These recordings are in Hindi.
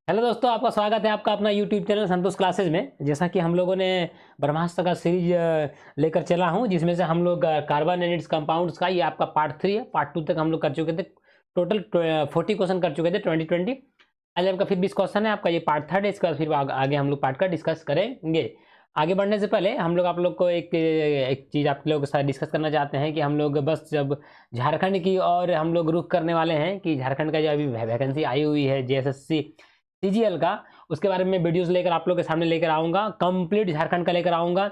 हेलो दोस्तों, आपका स्वागत है आपका अपना यूट्यूब चैनल संतोष क्लासेज में। जैसा कि हम लोगों ने ब्रह्मास्त्र का सीरीज लेकर चला हूं, जिसमें से हम लोग कार्बन एंड इट्स कंपाउंड्स का ये आपका पार्ट 3 है। पार्ट 2 तक हम लोग कर चुके थे। टोटल 40 क्वेश्चन कर चुके थे 2020। आज आपका फिर 20 क्वेश्चन है, आपका ये पार्ट 3 है। इसका फिर आगे हम लोग पार्ट का डिस्कस करेंगे। आगे बढ़ने से पहले हम लोग आप लोग को एक चीज़ आप लोगों के साथ डिस्कस करना चाहते हैं कि हम लोग बस जब झारखंड की और हम लोग रुख करने वाले हैं कि झारखंड का जो अभी वैकेंसी आई हुई है JSSC CGL का, उसके बारे में वीडियोस लेकर आप लोग के सामने लेकर आऊँगा। कंप्लीट झारखंड का लेकर आऊँगा।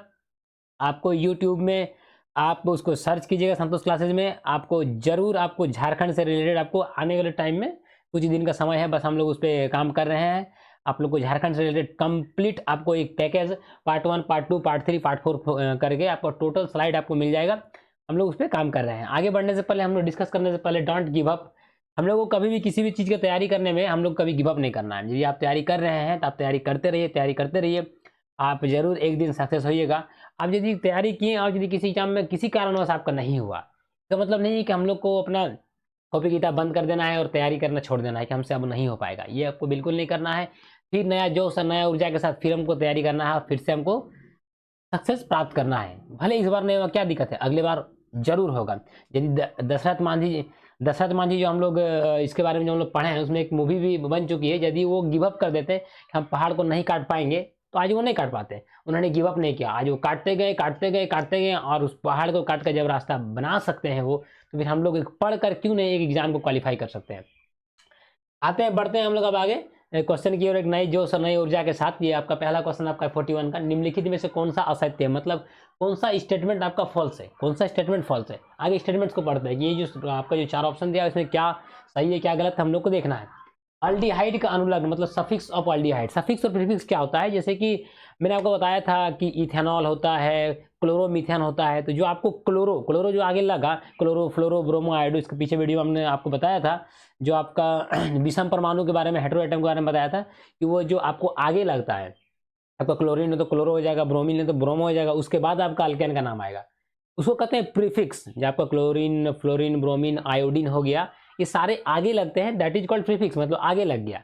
आपको यूट्यूब में आप उसको सर्च कीजिएगा संतोष क्लासेज में, आपको ज़रूर आपको झारखंड से रिलेटेड आपको आने वाले टाइम में कुछ दिन का समय है, बस हम लोग उस पर काम कर रहे हैं। आप लोग को झारखंड से रिलेटेड कंप्लीट आपको एक package part 1 part 2 part 3 part 4 करके आपको टोटल स्लाइड आपको मिल जाएगा। हम लोग उस पर काम कर रहे हैं। आगे बढ़ने से पहले हम लोग डिस्कस करने से पहले डोंट गिव अप। हम लोग को कभी भी किसी भी चीज़ की तैयारी करने में हम लोग कभी गिव अप नहीं करना है। यदि आप तैयारी कर रहे हैं तो आप तैयारी करते रहिए, तैयारी करते रहिए। आप जरूर एक दिन सक्सेस होइएगा। आप यदि तैयारी किए और यदि किसी एग्जाम में किसी कारणवश आपका नहीं हुआ, तो मतलब नहीं है कि हम लोग को अपना कॉपी किताब बंद कर देना है और तैयारी करना छोड़ देना है कि हमसे अब नहीं हो पाएगा। ये आपको बिल्कुल नहीं करना है। फिर नया जोश और नया ऊर्जा के साथ फिर हमको तैयारी करना है और फिर से हमको सक्सेस प्राप्त करना है। भले इस बार नहीं होगा, क्या दिक्कत है, अगले बार जरूर होगा। यदि दशरथ मांझी जो हम लोग इसके बारे में जो हम लोग पढ़े हैं, उसमें एक मूवी भी बन चुकी है। यदि वो गिव अप कर देते कि हम पहाड़ को नहीं काट पाएंगे, तो आज वो नहीं काट पाते। उन्होंने गिव अप नहीं किया, आज वो काटते गए काटते गए काटते गए, और उस पहाड़ को काट कर जब रास्ता बना सकते हैं वो, तो फिर हम लोग पढ़ कर क्यों नहीं एक एग्जाम को क्वालिफाई कर सकते हैं। आते हैं, बढ़ते हैं हम लोग अब आगे क्वेश्चन की ओर एक नई जोश और नई ऊर्जा के साथ। ये आपका पहला क्वेश्चन आपका 41 का, निम्नलिखित में से कौन सा असत्य है, मतलब कौन सा स्टेटमेंट आपका फॉल्स है, कौन सा स्टेटमेंट फॉल्स है। आगे स्टेटमेंट्स को पढ़ते हैं कि ये जो आपका जो 4 ऑप्शन दिया है इसमें क्या सही है क्या गलत है, हम लोग को देखना है। अल्डिहाइड का अनुलग्न मतलब सफिक्स ऑफ अल्डिहाइड। सफिक्स और प्रीफिक्स क्या होता है, जैसे कि मैंने आपको बताया था कि इथेनॉल होता है, क्लोरोमीथेन होता है। तो जो आपको क्लोरो जो आगे लगा, क्लोरो फ्लोरो ब्रोमो आयोडो, इसके पीछे वीडियो हमने आपको बताया था। जो आपका विषम परमाणु के बारे में, हेटेरो एटम के बारे में बताया था कि वो जो आपको आगे लगता है, आपका क्लोरीन है तो क्लोरो हो जाएगा, ब्रोमीन है तो ब्रोमो हो जाएगा, उसके बाद आपका अल्केन का नाम आएगा। उसको कहते हैं प्रीफिक्स। जो आपका क्लोरीन फ्लोरीन ब्रोमीन आयोडीन हो गया, ये सारे आगे लगते हैं, दैट इज कॉल्ड प्रीफिक्स, मतलब आगे लग गया।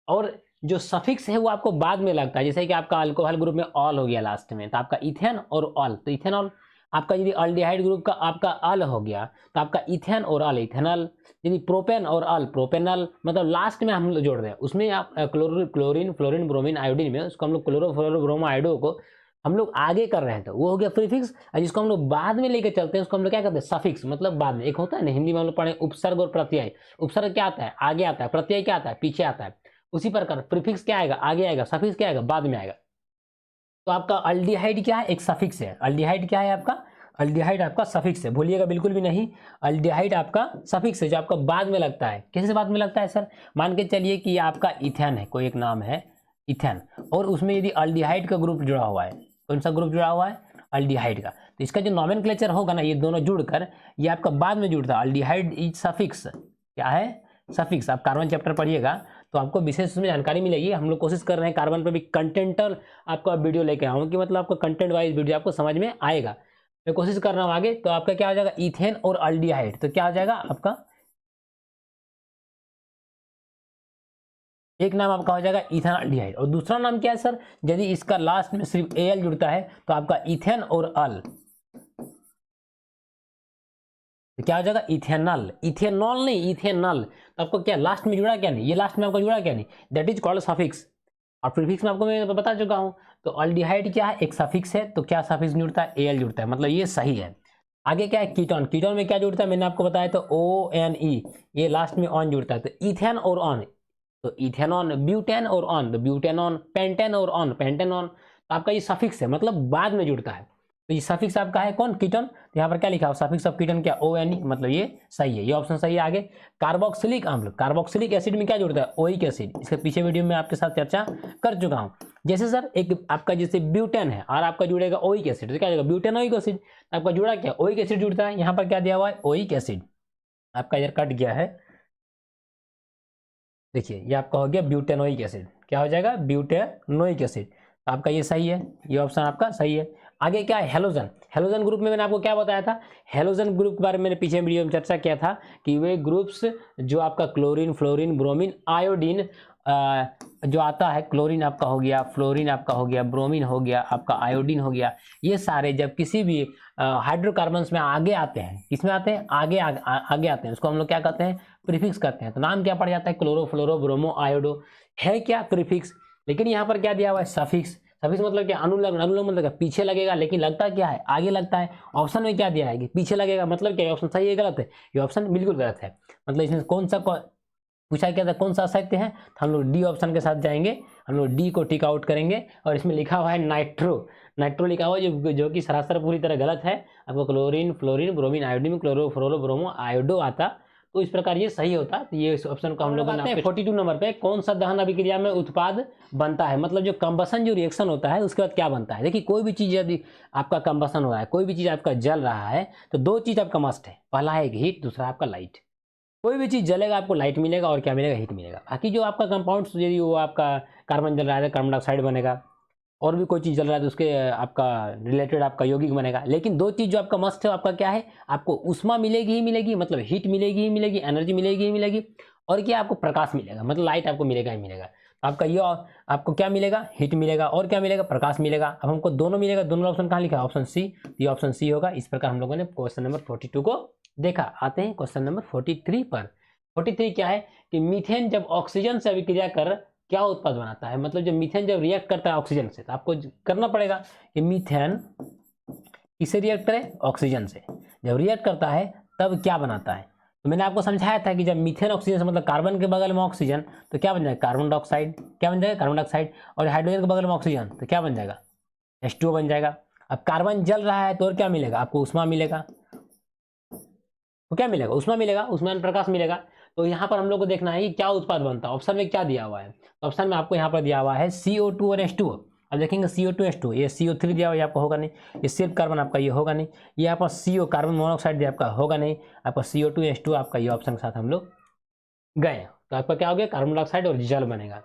और जो सफिक्स है वो आपको बाद में लगता है, जैसे कि आपका अल्कोहल ग्रुप में ऑल हो गया लास्ट में, तो आपका इथेन और ऑल, तो इथेनॉल। आपका यदि अल्डिहाइड ग्रुप का आपका अल हो गया तो आपका इथेन और अल इथेनॉल। यदि प्रोपेन और अल प्रोपेनॉल, मतलब लास्ट में हम लोग जोड़ रहे हैं, उसमें आप क्लोरीन फ्लोरीन ब्रोमीन आयोडीन में उसको हम लोग क्लोरो फ्लोरो ब्रोमो आयोडो को हम लोग आगे कर रहे हैं, तो वो हो गया प्रीफिक्स। और जिसको हम लोग बाद में लेके चलते हैं उसको हम लोग क्या कहते हैं, सफिक्स, मतलब बाद में। एक होता है ना, हिंदी में हम लोग पढ़े उपसर्ग और प्रत्यय। उपसर्ग क्या आता है, आगे आता है, प्रत्यय क्या आता है, पीछे आता है। उसी प्रकार प्रीफिक्स क्या आएगा, आगे आएगा, सफिक्स क्या आएगा, बाद में आएगा। तो आपका अल्डिहाइड क्या है, एक सफिक्स है। अल्डिहाइड क्या है आपका, अल्डिहाइड आपका सफिक्स है, भूलिएगा बिल्कुल भी नहीं। अल्डिहाइड आपका सफिक्स है जो आपका बाद में लगता है। किससे बाद में लगता है सर, मान के चलिए कि आपका इथेन है, कोई एक नाम है इथेन, और उसमें यदि अल्डिहाइड का ग्रुप जुड़ा हुआ है, कौन सा ग्रुप जुड़ा हुआ है, अल्डिहाइड का, तो इसका जो नॉमेनक्लेचर होगा ना, ये दोनों जुड़कर ये आपका बाद में जुड़ता है। अल्डिहाइड इज सफिक्स, क्या है, सफिक्स। आप कार्बन चैप्टर पढ़िएगा तो आपको विशेष उसमें जानकारी मिलेगी। हम लोग कोशिश कर रहे हैं कार्बन पर भी कंटेंटल आपका वीडियो लेके आऊँ, कि मतलब आपको कंटेंट वाइज वीडियो आपको समझ में आएगा। मैं कोशिश कर रहा हूँ आगे। तो आपका क्या हो जाएगा, इथेन और अल्डिहाइड, तो क्या हो जाएगा आपका, एक नाम आपका हो जाएगा इथेन अल्डिहाइड। और दूसरा नाम क्या है सर, यदि इसका लास्ट में सिर्फ एल जुड़ता है तो आपका इथेन और अल, तो क्या हो जाएगा, इथेनॉल। इथेनॉल नहीं, इथेनॉल। तो आपको क्या लास्ट में जुड़ा, क्या नहीं, ये लास्ट में आपका जुड़ा क्या नहीं, दैट इज कॉल्ड सफिक्स। और प्रीफिक्स में आपको मैं बता चुका हूं। तो अल्डिहाइड क्या है, एक सफिक्स है, तो क्या सफिक्स जुड़ता है, एल जुड़ता है, मतलब ये सही है। आगे क्या है, कीटोन। कीटोन में क्या जुड़ता है, मैंने आपको बताया, तो ओ एन ई, ये लास्ट में ऑन जुड़ता है। तो इथेन और ऑन, तो इथेनॉन, ब्यूटेन और ऑन, तो ब्यूटेनॉन, पेंटेन और ऑन, पेंटेनॉन। तो आपका ये सफिक्स है, मतलब बाद में जुड़ता है। तो ये सफिक्स आपका है कौन, कीटोन। तो यहाँ पर क्या लिखा हो, सफिक्स ऑफ कीटोन क्या, ओ एन ई, मतलब ये सही है, ये ऑप्शन सही है। आगे कार्बोक्सिलिक अम्ल, कार्बोक्सिलिक एसिड में क्या जुड़ता है, ओइक एसिड। इसके पीछे वीडियो में आपके साथ चर्चा कर चुका हूँ। जैसे सर एक आपका जैसे ब्यूटेन है और आपका जुड़ेगा ओइक एसिड, तो क्या जाएगा, ब्यूटेनोइक एसिड। आपका जुड़ा क्या, ओइक एसिड जुड़ता है। यहाँ पर क्या दिया हुआ है, ओइक एसिड। आपका यार कट गया है, देखिए ये आपका हो गया ब्यूटेनोइक एसिड, क्या हो जाएगा, ब्यूटेनोइक एसिड। आपका ये सही है, ये ऑप्शन आपका सही है। आगे क्या है, हेलोजन। हेलोजन ग्रुप में मैंने आपको क्या बताया था, हेलोजन ग्रुप के बारे में मैंने पीछे वीडियो में चर्चा किया था कि वे ग्रुप्स जो आपका क्लोरीन फ्लोरीन ब्रोमीन आयोडीन जो आता है क्लोरीन आपका हो गया, फ्लोरीन आपका हो गया, ब्रोमीन हो गया, आपका आयोडीन हो गया, ये सारे जब किसी भी हाइड्रोकार्बन्स में आगे आते हैं, किसमें आते हैं, आगे आते हैं, उसको हम लोग क्या कहते हैं, प्रीफिक्स कहते हैं। तो नाम क्या पड़ जाता है, क्लोरो, फ्लोरो, ब्रोमो, आयोडो, है क्या, प्रीफिक्स। लेकिन यहाँ पर क्या दिया हुआ है, सफिक्स। सफिक्स मतलब क्या, अनुलग्न। अनुलग्न मतलब पीछे लगेगा, लेकिन लगता क्या है, आगे लगता है। ऑप्शन में क्या दिया है कि पीछे लगेगा, मतलब क्या ऑप्शन सही है गलत है, ये ऑप्शन बिल्कुल गलत है। मतलब इसमें कौन सा पूछा क्या था, कौन सा असत्य है, तो हम लोग डी ऑप्शन के साथ जाएंगे, हम लोग डी को टिक आउट करेंगे। और इसमें लिखा हुआ है नाइट्रो, नाइट्रो लिखा हुआ है, जो कि सरासर पूरी तरह गलत है। आपको क्लोरीन, फ्लोरीन, ब्रोमीन, आयोडीन में क्लोरो, फ्लोरो, ब्रोमो, आयोडो आता, तो इस प्रकार ये सही होता। तो ये इस ऑप्शन को हम लोग बनाते हैं 42 नंबर पे। कौन सा दहन अभिक्रिया में उत्पाद बनता है, मतलब जो कंबसन जो रिएक्शन होता है उसके बाद क्या बनता है। देखिए कोई भी चीज यदि आपका कंबसन हो रहा है, कोई भी चीज आपका जल रहा है, तो दो चीज आपका मस्ट है, पहला है हीट, दूसरा आपका लाइट। कोई भी चीज जलेगा आपको लाइट मिलेगा और क्या मिलेगा, हीट मिलेगा। बाकी जो आपका कंपाउंड्स, यदि वो आपका कार्बन जल रहा है तो कार्बन डाइऑक्साइड बनेगा, और भी कोई चीज जल रहा है तो उसके आपका रिलेटेड आपका यौगिक बनेगा। लेकिन दो चीज जो आपका मस्ट है आपका क्या है, आपको उष्मा मिलेगी ही मिलेगी, मतलब हीट मिलेगी ही मिलेगी, एनर्जी मिलेगी ही मिलेगी, और क्या आपको प्रकाश मिलेगा, मतलब लाइट आपको मिलेगा ही मिलेगा। आपका ये आपको क्या मिलेगा, हीट मिलेगा, और क्या मिलेगा, प्रकाश मिलेगा। अब हमको दोनों मिलेगा, दोनों ऑप्शन कहाँ लिखा है, ऑप्शन सी, ये ऑप्शन सी होगा। इस प्रकार हम लोगों ने क्वेश्चन नंबर 42 को देखा। आते हैं क्वेश्चन नंबर 43 पर। 43 क्या है कि मीथेन जब ऑक्सीजन से अभिक्रिया कर क्या उत्पाद बनाता है, मतलब जब मीथेन जब रिएक्ट करता है ऑक्सीजन से, तो आपको करना पड़ेगा कि मीथेन किसे रिएक्ट करे, ऑक्सीजन से। जब रिएक्ट करता है तब क्या बनाता है, तो मैंने आपको समझाया था कि जब मीथेन ऑक्सीजन से, मतलब कार्बन के बगल में ऑक्सीजन, तो क्या बन जाएगा, कार्बन डाइऑक्साइड। क्या बन जाएगा, कार्बन डाइऑक्साइड। और हाइड्रोजन के बगल में ऑक्सीजन, तो क्या बन जाएगा, H2O बन जाएगा। अब कार्बन जल रहा है तो और क्या मिलेगा, आपको उष्मा मिलेगा। तो क्या मिलेगा, उष्मा मिलेगा, उष्मा में प्रकाश मिलेगा। तो यहाँ पर हम लोग को देखना है कि क्या उत्पाद बनता है। ऑप्शन में क्या दिया हुआ है, तो ऑप्शन में आपको यहाँ पर दिया हुआ है CO2 और H2O। अब देखेंगे CO2 H2, ये CO3 दिया हुआ है, आपको होगा नहीं। ये सिर्फ कार्बन आपका ये होगा नहीं। ये यहाँ पर CO कार्बन मोनोऑक्साइड दिया आपका होगा नहीं। आपका CO2 H2 आपका ये ऑप्शन के साथ हम लोग गए। तो आपका क्या हो गया, कार्बन डाइऑक्साइड और जल बनेगा।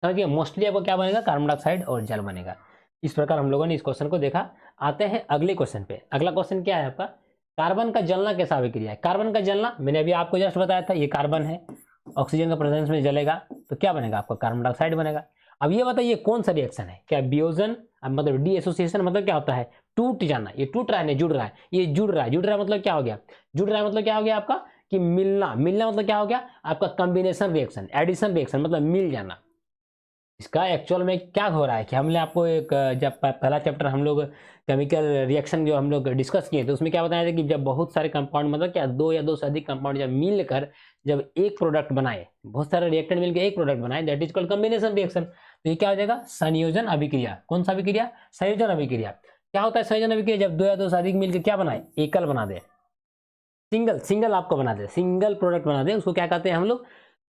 समझिए मोस्टली आपको क्या बनेगा, कार्बन डाइऑक्साइड और जल बनेगा। इस प्रकार हम लोगों ने इस क्वेश्चन को देखा। आते हैं अगले क्वेश्चन पे। अगला क्वेश्चन क्या है आपका, कार्बन का जलना कैसा अभिक्रिया है। कार्बन का जलना मैंने अभी आपको जस्ट बताया था, ये कार्बन है, ऑक्सीजन का प्रेजेंस में जलेगा तो क्या बनेगा, आपका कार्बन डाइऑक्साइड बनेगा। अब ये बताइए कौन सा रिएक्शन है, क्या वियोजन, मतलब डी एसोसिएशन, मतलब क्या होता है, टूट जाना। ये टूट रहा है, नहीं जुड़ रहा है, ये जुड़ रहा है। जुड़ रहा है मतलब क्या हो गया, जुड़ रहा है मतलब क्या हो गया आपका कि मिलना। मिलना मतलब क्या हो गया आपका, कॉम्बिनेशन रिएक्शन, एडिशन रिएक्शन, मतलब मिल जाना। इसका एक्चुअल में क्या हो रहा है कि हमने आपको एक जब पहला चैप्टर हम लोग केमिकल रिएक्शन जो हम लोग डिस्कस किए तो उसमें क्या बताया था कि जब बहुत सारे कंपाउंड, मतलब क्या दो या दो से अधिक कंपाउंड जब मिलकर जब एक प्रोडक्ट बनाए, बहुत सारे रिएक्टेंट मिलकर एक प्रोडक्ट बनाए, that is called combination reaction. तो ये क्या हो जाएगा, संयोजन अभिक्रिया। कौन सा अभिक्रिया, संयोजन अभिक्रिया। क्या होता है संयोजन अभिक्रिया, जब दो या दो से अधिक मिलकर क्या बनाए, एकल बना दे, सिंगल आपको बना दे, सिंगल प्रोडक्ट बना दे, उसको क्या कहते हैं हम लोग,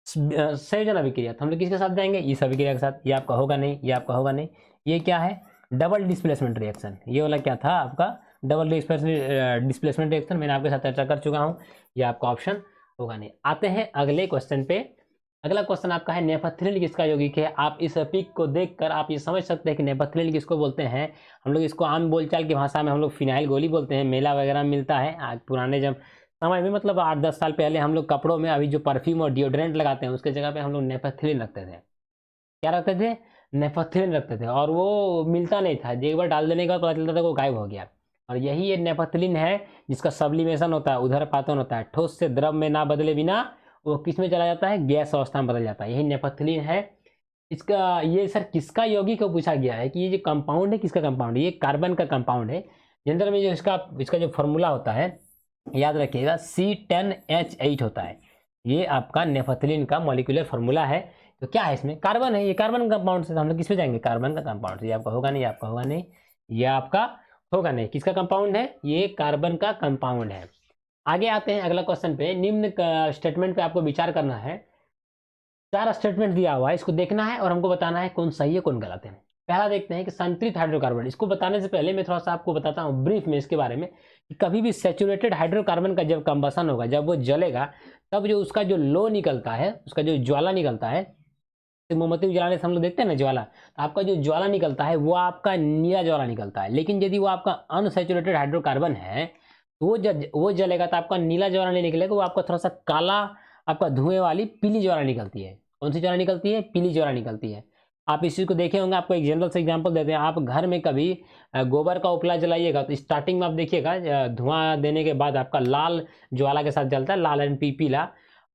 संयोजन अभिक्रिया। तो हम लोग किसके साथ जाएंगे, इस अभिक्रिया के साथ। ये आपका होगा नहीं, ये आपका होगा नहीं। ये क्या है, डबल डिस्प्लेसमेंट रिएक्शन। ये वाला क्या था आपका, डबल डिस्प्लेसमेंट रिएक्शन, मैंने आपके साथ चर्चा कर चुका हूँ। ये आपका ऑप्शन होगा नहीं। आते हैं अगले क्वेश्चन पे। अगला क्वेश्चन आपका है नेपथ्लीन किसका यौगिक है। आप इस पिक को देखकर आप ये समझ सकते हैं कि नेपथ्लीन किसको बोलते हैं। हम लोग इसको आम बोलचाल की भाषा में हम लोग फिनाइल गोली बोलते हैं। मेला वगैरह मिलता है आज पुराने जब समय में, मतलब 8-10 साल पहले हम लोग कपड़ों में अभी जो परफ्यूम और डिओड्रेंट लगाते हैं उसके जगह पे हम लोग नेपथ्लीन रखते थे। क्या रखते थे, नेपथ्लीन रखते थे। और वो मिलता नहीं था, एक बार डाल देने का पता चलता था वो गायब हो गया। और यही ये नेपथ्लीन है जिसका सब्लिमेशन होता है, उदरपातन होता है, ठोस से द्रव में ना बदले बिना वो किस में चला जाता है, गैस अवस्था में बदल जाता है, यही नेपथ्लीन है। इसका ये सर किसका यौगिक को पूछा गया है कि ये जो कंपाउंड है किसका कंपाउंड है, ये कार्बन का कंपाउंड है। जनरल में जो इसका जो फॉर्मूला होता है याद रखिएगा C10H8 होता है। ये आपका नेपथ्लीन का मॉलिक्यूलर फार्मूला है। तो क्या है इसमें, कार्बन है, ये कार्बन कंपाउंड से। तो हम लोग किस पे जाएंगे, कार्बन का कंपाउंड से। ये आपका होगा नहीं, ये आपका होगा नहीं, ये आपका होगा नहीं। किसका कंपाउंड है, ये कार्बन का कंपाउंड है। आगे आते हैं अगला क्वेश्चन पे। निम्न स्टेटमेंट पे आपको विचार करना है। 4 स्टेटमेंट दिया हुआ है, इसको देखना है और हमको बताना है कौन सही है कौन गलत है। पहला देखते हैं कि संतृप्त हाइड्रोकार्बन। इसको बताने से पहले मैं थोड़ा सा आपको बताता हूँ ब्रीफ में इसके बारे में कि कभी भी सैचुरेटेड हाइड्रोकार्बन का जब कंबसन होगा, जब वो जलेगा, तब जो उसका जो लो निकलता है, उसका जो ज्वाला निकलता है, मोमबत्ती जलाने से हम लोग देखते हैं ना ज्वाला, तो आपका जो ज्वाला निकलता है वो आपका नीला ज्वाला निकलता है। लेकिन यदि वो आपका अनसैचुरेटेड हाइड्रोकार्बन है तो वो जलेगा तो आपका नीला ज्वाला नहीं निकलेगा, वो आपका थोड़ा सा काला, आपका धुएं वाली पीली ज्वाला निकलती है। कौन सी ज्वाला निकलती है? पीली ज्वाला निकलती है। आप इस चीज़ को देखे होंगे, आपको एक जनरल से एग्जांपल देते हैं। आप घर में कभी गोबर का उपला जलाइएगा तो स्टार्टिंग में आप देखिएगा धुआं देने के बाद आपका लाल ज्वाला के साथ जलता है, लाल एंड पीला।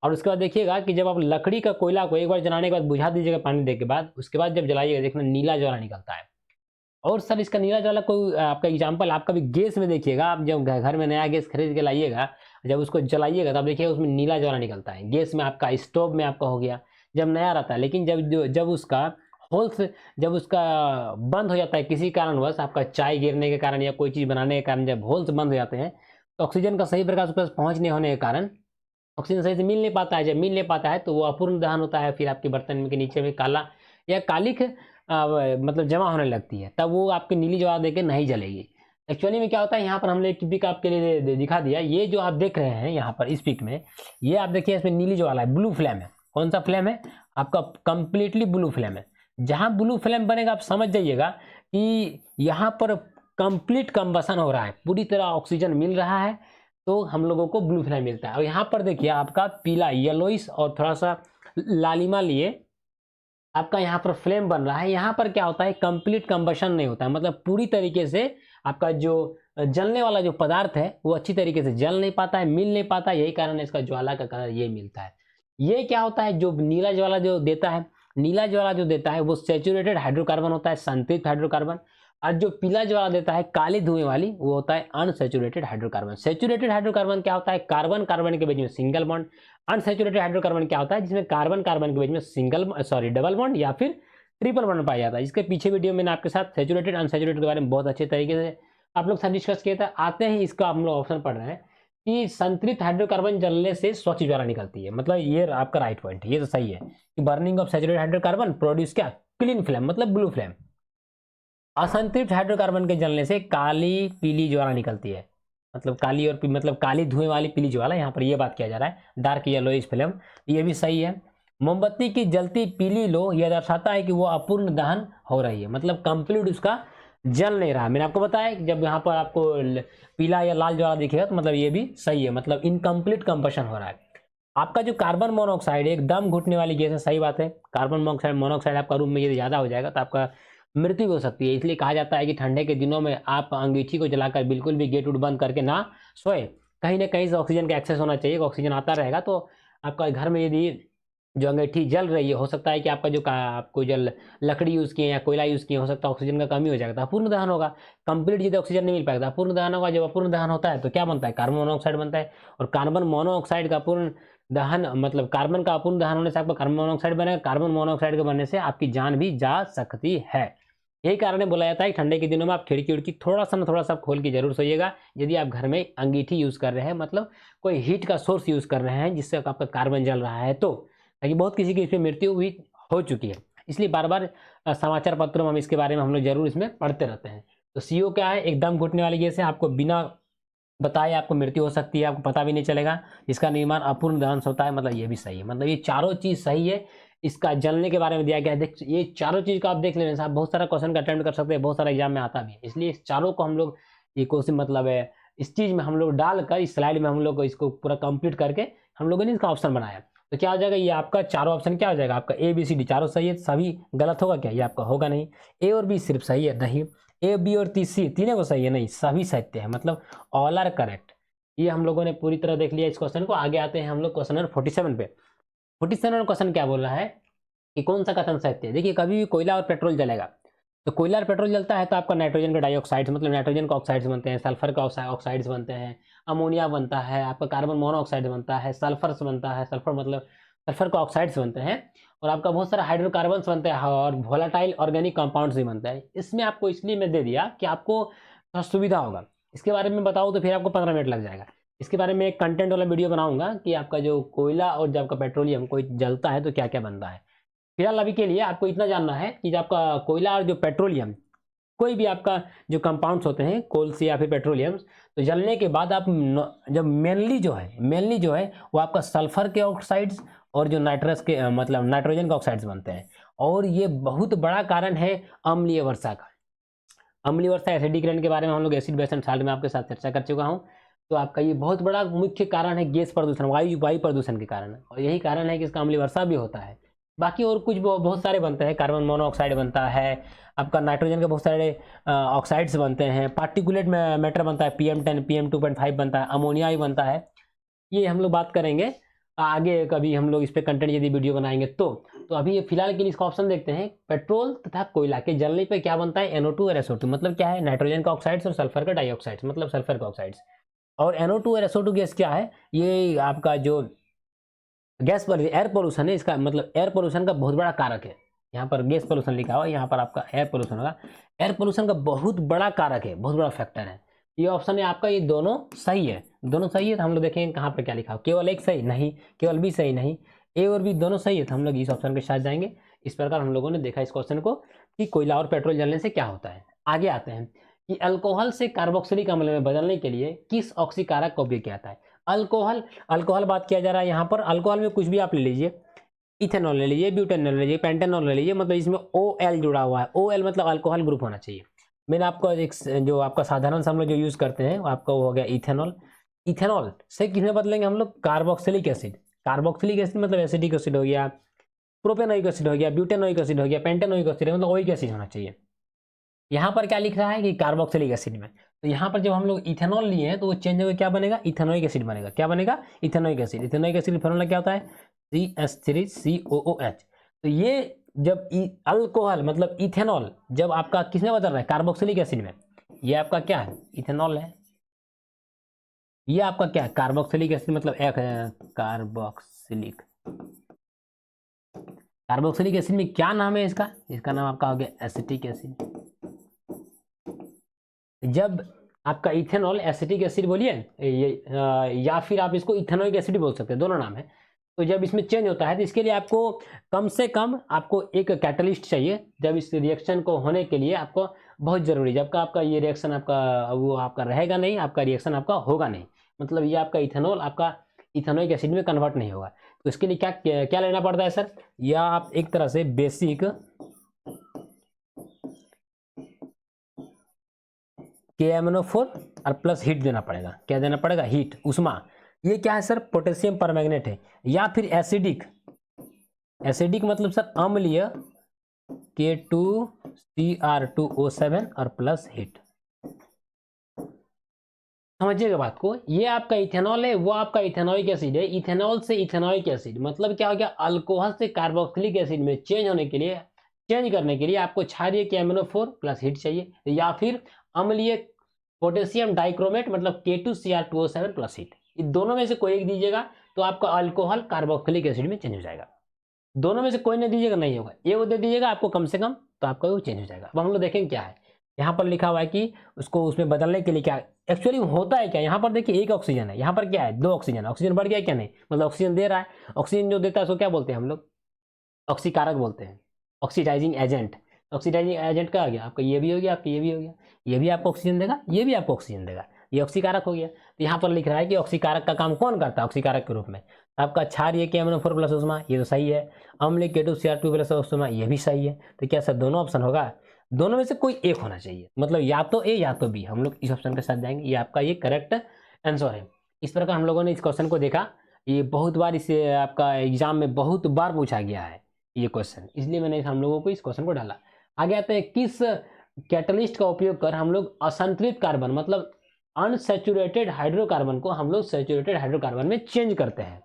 और उसके बाद देखिएगा कि जब आप लकड़ी का कोयला को एक बार जलाने के बाद बुझा दीजिएगा पानी देने के बाद, उसके बाद जब जलाइएगा देखना नीला ज्वाला निकलता है। और सर इसका नीला ज्वाला कोई आपका एग्जाम्पल आप कभी गैस में देखिएगा, आप जब घर में नया गैस खरीद के लाइएगा, जब उसको जलाइएगा तब देखिएगा उसमें नीला ज्वाला निकलता है। गैस में आपका, स्टोव में आपका हो गया जब नया रहता है, लेकिन जब उसका होल्स जब उसका बंद हो जाता है किसी कारणवश, आपका चाय गिरने के कारण या कोई चीज़ बनाने के कारण जब होल्स बंद हो जाते हैं तो ऑक्सीजन का सही प्रकार से पहुँच नहीं होने के कारण ऑक्सीजन सही से मिल नहीं पाता है। जब मिल नहीं पाता है तो वो अपूर्ण दहन होता है, फिर आपके बर्तन में के नीचे में काला या कालिख मतलब जमा होने लगती है, तब वो आपकी नीली ज्वाला देके नहीं जलेगी। एक्चुअली में क्या होता है, यहाँ पर हमने एक पिक आपके लिए दिखा दिया। ये जो आप देख रहे हैं यहाँ पर इस पिक में, ये आप देखिए इसमें नीली ज्वाला है, ब्लू फ्लेम है। कौन सा फ्लेम है? आपका कंप्लीटली ब्लू फ्लेम है। जहाँ ब्लू फ्लेम बनेगा आप समझ जाइएगा कि यहाँ पर कंप्लीट कंबसन हो रहा है, पूरी तरह ऑक्सीजन मिल रहा है, तो हम लोगों को ब्लू फ्लेम मिलता है। और यहाँ पर देखिए आपका पीला येलोइस और थोड़ा सा लालिमा लिए आपका यहाँ पर फ्लेम बन रहा है। यहाँ पर क्या होता है, कंप्लीट कंबशन नहीं होता है, मतलब पूरी तरीके से आपका जो जलने वाला जो पदार्थ है वो अच्छी तरीके से जल नहीं पाता है, मिल नहीं पाता है। यही कारण है इसका ज्वाला का कलर ये मिलता है। ये क्या होता है, जो नीला ज्वाला जो देता है, नीला ज्वाला जो देता है वो सैचुरेटेड हाइड्रोकार्बन होता है, संतृप्त हाइड्रोकार्बन। और जो पीला ज्वाला देता है काले धुएं वाली, वो होता है अनसैचुरेटेड हाइड्रोकार्बन। सैचुरेटेड हाइड्रोकार्बन क्या होता है, कार्बन कार्बन के बीच में सिंगल बॉन्ड। अनसैचुरेटेड हाइड्रोकार्बन क्या होता है, जिसमें कार्बन कार्बन के बीच में डबल बॉन्ड या फिर ट्रिपल बॉन्ड पाया जाता है। इसके पीछे वीडियो मैंने आपके साथ सैचुरेटेड अनसैचुरेटेड के बारे में बहुत अच्छे तरीके से आप लोग सब डिस्कस किया था। आते हैं इसका हम लोग ऑप्शन पढ़ रहे हैं कि संतृप्त हाइड्रोकार्बन जलने से स्वच्छ ज्वाला निकलती है। मतलब ये आपका राइट पॉइंट है, ये तो सही है कि burning of saturated hydrocarbon produce क्या, क्लीन फ्लेम, मतलब ब्लू फ्लेम। असंतृप्त हाइड्रोकार्बन के जलने से काली पीली ज्वाला निकलती है, मतलब काली और मतलब काली धुएं वाली पीली ज्वाला, यहाँ पर ये बात किया जा रहा है। डार्क येलोइश फ्लेम, ये भी सही है। मोमबत्ती की जलती पीली लो यह दर्शाता है कि वो अपूर्ण दहन हो रही है, मतलब कंप्लीट उसका जल नहीं रहा। मैंने आपको बताया कि जब यहाँ पर आपको पीला या लाल ज्वाला दिखेगा तो मतलब ये भी सही है, मतलब इनकम्प्लीट कंबशन हो रहा है। आपका जो कार्बन मोनोऑक्साइड एक दम घुटने वाली गैस है, सही बात है। कार्बन मोनोऑक्साइड आपका रूम में यदि ज़्यादा हो जाएगा तो आपका मृत्यु हो सकती है। इसलिए कहा जाता है कि ठंडे के दिनों में आप अंगीठी को जलाकर बिल्कुल भी गेट उट बंद करके ना सोए। कहीं ना कहीं से ऑक्सीजन का एक्सेस होना चाहिए, ऑक्सीजन आता रहेगा तो आपका घर में यदि जो अंगीठी जल रही है, हो सकता है कि आपका जो आपको जल लकड़ी यूज़ किए या कोयला यूज़ किए, हो सकता है ऑक्सीजन का कमी हो जाएगा, अपूर्ण दहन होगा। कंप्लीट यदि ऑक्सीजन नहीं मिल पाएगा, अपूर्ण दहन होगा। जब अपूर्ण दहन होता है तो क्या बनता है, कार्बन मोनोऑक्साइड बनता है। और कार्बन मोनोऑक्साइड का अपूर्ण दहन मतलब कार्बन का अपूर्ण दहन होने से आपका कार्बन मोनोऑक्साइड बनेगा। कार्बन मोनोऑक्साइड के बनने से आपकी जान भी जा सकती है। यही कारण है बोला जाता है ठंडे के दिनों में आप खिड़की उड़की थोड़ा सा खोल के जरूर सोइएगा, यदि आप घर में अंगीठी यूज़ कर रहे हैं, मतलब कोई हीट का सोर्स यूज़ कर रहे हैं जिससे आपका कार्बन जल रहा है। तो ताकि बहुत किसी की इसमें मृत्यु भी हो चुकी है, इसलिए बार बार समाचार पत्रों में हम इसके बारे में हम लोग जरूर इसमें पढ़ते रहते हैं। तो CO क्या है, एकदम घुटने वाली गैस है, आपको बिना बताए आपको मृत्यु हो सकती है, आपको पता भी नहीं चलेगा। इसका निर्माण अपूर्ण दहन से होता है, मतलब ये भी सही है। मतलब ये चारों चीज़ सही है। इसका जलने के बारे में दिया गया है, देख ये चारों चीज़ का आप देख लेने से आप बहुत सारा क्वेश्चन का अटेम्प्ट कर सकते हैं, बहुत सारा एग्जाम में आता भी है। इसलिए इस चारों को हम लोग ये क्वेश्चन मतलब है इस चीज़ में हम लोग डालकर इस स्लाइड में हम लोग इसको पूरा कंप्लीट करके हम लोगों ने इसका ऑप्शन बनाया। तो क्या हो जाएगा, ये आपका चारों ऑप्शन क्या हो जाएगा, आपका ABCD चारों सही है, सभी गलत होगा क्या, ये आपका होगा नहीं। A और B सिर्फ सही है, नहीं। A, B और C तीनों को सही है, नहीं, सभी सत्य है, मतलब ऑल आर करेक्ट। ये हम लोगों ने पूरी तरह देख लिया इस क्वेश्चन को। आगे आते हैं हम लोग क्वेश्चन नंबर 47 पे। 47 क्वेश्चन क्या बोल रहा है कि कौन सा कथन सत्य है। देखिए, कभी भी कोयला और पेट्रोल जलेगा तो कोयला और पेट्रोल जलता है तो आपका नाइट्रोजन का डाइऑक्साइड्स मतलब नाइट्रोजन का ऑक्साइड्स बनते हैं, सल्फर का ऑक्साइड्स बनते हैं, अमोनिया बनता है, आपका कार्बन मोनोऑक्साइड बनता है, सल्फर बनता है, सल्फर मतलब सल्फर का ऑक्साइड्स बनते हैं, और आपका बहुत सारा हाइड्रोकार्बन्स बनते हैं और वोलेटाइल ऑर्गेनिक कंपाउंड्स भी बनता है। इसमें आपको इसलिए मैं दे दिया कि आपको थोड़ा सुविधा होगा। इसके बारे में बताऊँ तो फिर आपको 15 मिनट लग जाएगा। इसके बारे में एक कंटेंट वाला वीडियो बनाऊंगा कि आपका जो कोयला और जब आपका पेट्रोलियम कोई जलता है तो क्या क्या बनता है। फिलहाल अभी के लिए आपको इतना जानना है कि जब आपका कोयला और जो पेट्रोलियम कोई भी आपका जो कंपाउंड्स होते हैं कोल से या फिर पेट्रोलियम, तो जलने के बाद आप जब मेनली जो है वो आपका सल्फर के ऑक्साइड्स और जो नाइट्रस के मतलब नाइट्रोजन के ऑक्साइड्स बनते हैं। और ये बहुत बड़ा कारण है अम्लीय वर्षा का। अम्लीय वर्षा एसिडिक रेन के बारे में हम लोग एसिड बेस एंड साल्ट में आपके साथ चर्चा कर चुका हूँ। तो आपका ये बहुत बड़ा मुख्य कारण है गैस प्रदूषण, वायु प्रदूषण के कारण, और यही कारण है कि इसका अम्लीय वर्षा भी होता है। बाकी और कुछ बहुत सारे बनते हैं, कार्बन मोनोऑक्साइड बनता है, आपका नाइट्रोजन के बहुत सारे ऑक्साइड्स बनते हैं, पार्टिकुलेट मैटर बनता है, PM10 PM2.5 बनता है, अमोनिया ही बनता है। ये हम लोग बात करेंगे आगे, कभी हम लोग इस पे कंटेंट यदि वीडियो बनाएंगे तो अभी ये फिलहाल के लिए इसका ऑप्शन देखते हैं। पेट्रोल तथा कोयला के जलने पे क्या बनता है, NO2 और SO2, मतलब क्या है, नाइट्रोजन का ऑक्साइड्स और सल्फर का डाइऑक्साइड्स, मतलब सल्फर का ऑक्साइड्स। और NO2 और SO2 गैस क्या है, ये आपका जो गैस पर एयर पोल्यूशन है, इसका मतलब एयर पोल्यूशन का बहुत बड़ा कारक है। यहाँ पर गैस पोल्यूशन लिखा हुआ है, यहाँ पर आपका एयर पोल्यूशन होगा। एयर पोल्यूशन का बहुत बड़ा कारक है, बहुत बड़ा फैक्टर है। ये ऑप्शन है आपका, ये दोनों सही है, दोनों सही है। तो हम लोग देखेंगे कहाँ पर क्या लिखा हो, केवल एक सही नहीं, केवल बी सही नहीं, ए और बी दोनों सही है, तो हम लोग इस ऑप्शन के साथ जाएंगे। इस प्रकार हम लोगों ने देखा इस क्वेश्चन को कि कोयला और पेट्रोल जलने से क्या होता है। आगे आते हैं कि अल्कोहल से कार्बोक्सिलिक अम्ल में बदलने के लिए किस ऑक्सीकारक का उपयोग किया जाता है। अल्कोहल बात किया जा रहा है यहाँ पर। अल्कोहल में कुछ भी आप ले लीजिए, इथेनॉल ले लीजिए, ब्यूटेनॉल ले लीजिए, पेंटेनॉल ले लीजिए, मतलब इसमें OL जुड़ा हुआ है। OL मतलब अल्कोहल ग्रुप होना चाहिए। मैंने आपको एक जो आपका साधारण सा हम लोग जो यूज करते हैं आपका वो हो गया इथेनॉल। इथेनॉल से किसमें बदलेंगे हम लोग, कार्बोक्सिलिक एसिड। कार्बोक्सिलिक एसिड मतलब एसिटिक एसिड हो गया, प्रोपेनोइक एसिड हो गया, ब्यूटेनोइक एसिड हो गया, पेंटेनोइक एसिड, मतलब ओइक एसिड होना चाहिए। यहाँ पर क्या लिख रहा है कि कार्बोक्सिलिक एसिड में, तो यहाँ पर जब हम लोग इथेनॉल लिए हैं तो वो चेंज होकर क्या बनेगा, इथेनोइक एसिड बनेगा। क्या बनेगा, इथेनोइक एसिड। इथेनोइक एसिड का फॉर्मूला क्या होता है, CH3COOH। तो ये जब अल्कोहल मतलब इथेनॉल जब आपका किसमें बदल रहा है, कार्बोक्सिलिक एसिड में, ये आपका क्या है, इथेनॉल है। ये आपका क्या है, कार्बोक्सिलिक एसिड, मतलब एक कार्बोक्सिलिक। कार्बोक्सिलिक एसिड में क्या नाम है इसका, इसका नाम आपका हो गया एसिटिक एसिड। जब आपका इथेनॉल एसिटिक एसिड बोलिए या फिर आप इसको इथेनोइक एसिड बोल सकते हैं, दोनों नाम है। तो जब इसमें चेंज होता है तो इसके लिए आपको कम से कम आपको एक कैटलिस्ट चाहिए। जब इस रिएक्शन को होने के लिए आपको बहुत जरूरी, जब का आपका ये रिएक्शन आपका वो आपका रहेगा नहीं, आपका रिएक्शन आपका होगा नहीं, मतलब ये आपका इथेनॉल आपका इथेनोइक एसिड में कन्वर्ट नहीं होगा। तो इसके लिए क्या क्या लेना पड़ता है सर, या आप एक तरह से बेसिक KMnO4 और प्लस हीट देना पड़ेगा। क्या देना पड़ेगा, हीट, उष्मा। ये क्या है सर, पोटेशियम परमैंगनेट है। या फिर एसिडिक, एसिडिक मतलब सर अम्लीय, K2Cr2O7 और प्लस हीट। समझिएगा बात को, ये आपका इथेनॉल है, वो आपका इथेनोइक एसिड है। इथेनॉल से इथेनोइक एसिड मतलब क्या हो गया, अल्कोहल से कार्बोक्सिलिक एसिड में चेंज होने के लिए, चेंज करने के लिए आपको क्षारीय KMnO4 प्लस हीट चाहिए, या फिर अम्लीय पोटेशियम डाइक्रोमेट मतलब K2Cr2O7 प्लस हीट। इन दोनों में से कोई एक दीजिएगा तो आपका अल्कोहल कार्बोक्सिलिक एसिड में चेंज हो जाएगा। दोनों में से कोई नहीं दीजिएगा, नहीं होगा, ये वो दे दीजिएगा आपको कम से कम, तो आपका वो चेंज हो जाएगा। अब हम लोग देखेंगे क्या है। यहाँ पर लिखा हुआ है कि उसको उसमें बदलने के लिए क्या एक्चुअली होता है क्या। यहाँ पर देखिए एक ऑक्सीजन है, यहाँ पर क्या है, दो ऑक्सीजन। ऑक्सीजन बढ़ गया क्या, नहीं, मतलब ऑक्सीजन दे रहा है। ऑक्सीजन जो देता है उसको क्या बोलते हैं हम लोग, ऑक्सीकारक बोलते हैं, ऑक्सीडाइजिंग एजेंट। ऑक्सीडाइजिंग एजेंट का आ गया आपका, ये भी हो गया, आपका ये भी हो गया, ये भी आपको ऑक्सीजन देगा, ये भी आपको ऑक्सीजन देगा, ये ऑक्सीकारक हो गया। तो यहाँ पर लिख रहा है कि ऑक्सीकारक का काम कौन करता है, ऑक्सीकारक के रूप में आपका क्षारीय KMnO4 प्लस उष्मा, ये तो सही है। अम्लीय K2Cr2 प्लस उष्मा, ये भी सही है। तो क्या सर दोनों ऑप्शन होगा, दोनों में से कोई एक होना चाहिए, मतलब या तो ए या तो बी। हम लोग इस ऑप्शन के साथ जाएंगे, ये आपका ये करेक्ट आंसर है। इस प्रकार हम लोगों ने इस क्वेश्चन को देखा, ये बहुत बार इसे आपका एग्जाम में बहुत बार पूछा गया है ये क्वेश्चन, इसलिए मैंने हम लोगों को इस क्वेश्चन को डाला। आगे आते हैं, किस कैटलिस्ट का उपयोग कर हम लोग असंतुलित कार्बन मतलब अनसैचुरेटेड हाइड्रोकार्बन को हम लोग सैचुरेटेड हाइड्रोकार्बन में चेंज करते हैं,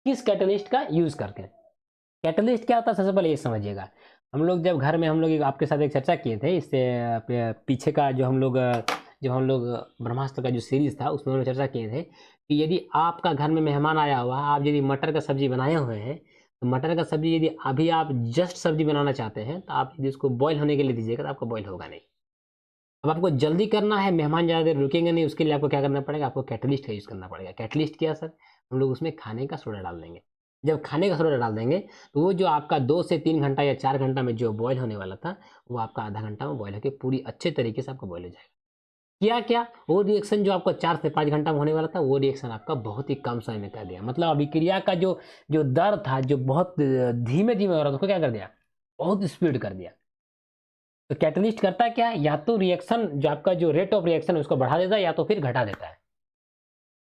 किस कैटलिस्ट का यूज करके। कैटलिस्ट क्या होता है सबसे पहले ये समझिएगा। हम लोग जब घर में हम लोग आपके साथ एक चर्चा किए थे, इससे पीछे का जो हम लोग ब्रह्मास्त्र का जो सीरीज था उसमें हम लोग चर्चा किए थे कि यदि आपका घर में मेहमान आया हुआ है, आप यदि मटर का सब्जी बनाए हुए हैं, तो मटर का सब्जी यदि अभी आप जस्ट सब्जी बनाना चाहते हैं तो आप यदि उसको बॉईल होने के लिए दीजिएगा तो आपको बॉईल होगा नहीं। अब आपको जल्दी करना है, मेहमान ज़्यादा देर रुकेंगे नहीं, उसके लिए आपको क्या करना पड़ेगा, आपको कैटलिस्ट का यूज़ करना पड़ेगा। कैटलिस्ट क्या सर, हम लोग उसमें खाने का सोडा डाल देंगे। जब खाने का सोडा डाल देंगे तो वो जो आपका 2 से 3 घंटा या 4 घंटा में जो बॉयल होने वाला था वो आपका आधा घंटा में बॉयल होकर पूरी अच्छे तरीके से आपका बॉयल हो जाएगा। क्या क्या, वो रिएक्शन जो आपका 4 से 5 घंटा में होने वाला था वो रिएक्शन आपका बहुत ही कम समय में कर दिया। मतलब अभिक्रिया का जो जो दर था, जो बहुत धीमे धीमे हो रहा था, उसको क्या कर दिया, बहुत स्पीड कर दिया। तो कैटलिस्ट करता क्या है, या तो रिएक्शन जो आपका जो रेट ऑफ रिएक्शन है उसको बढ़ा देता है या तो फिर घटा देता है।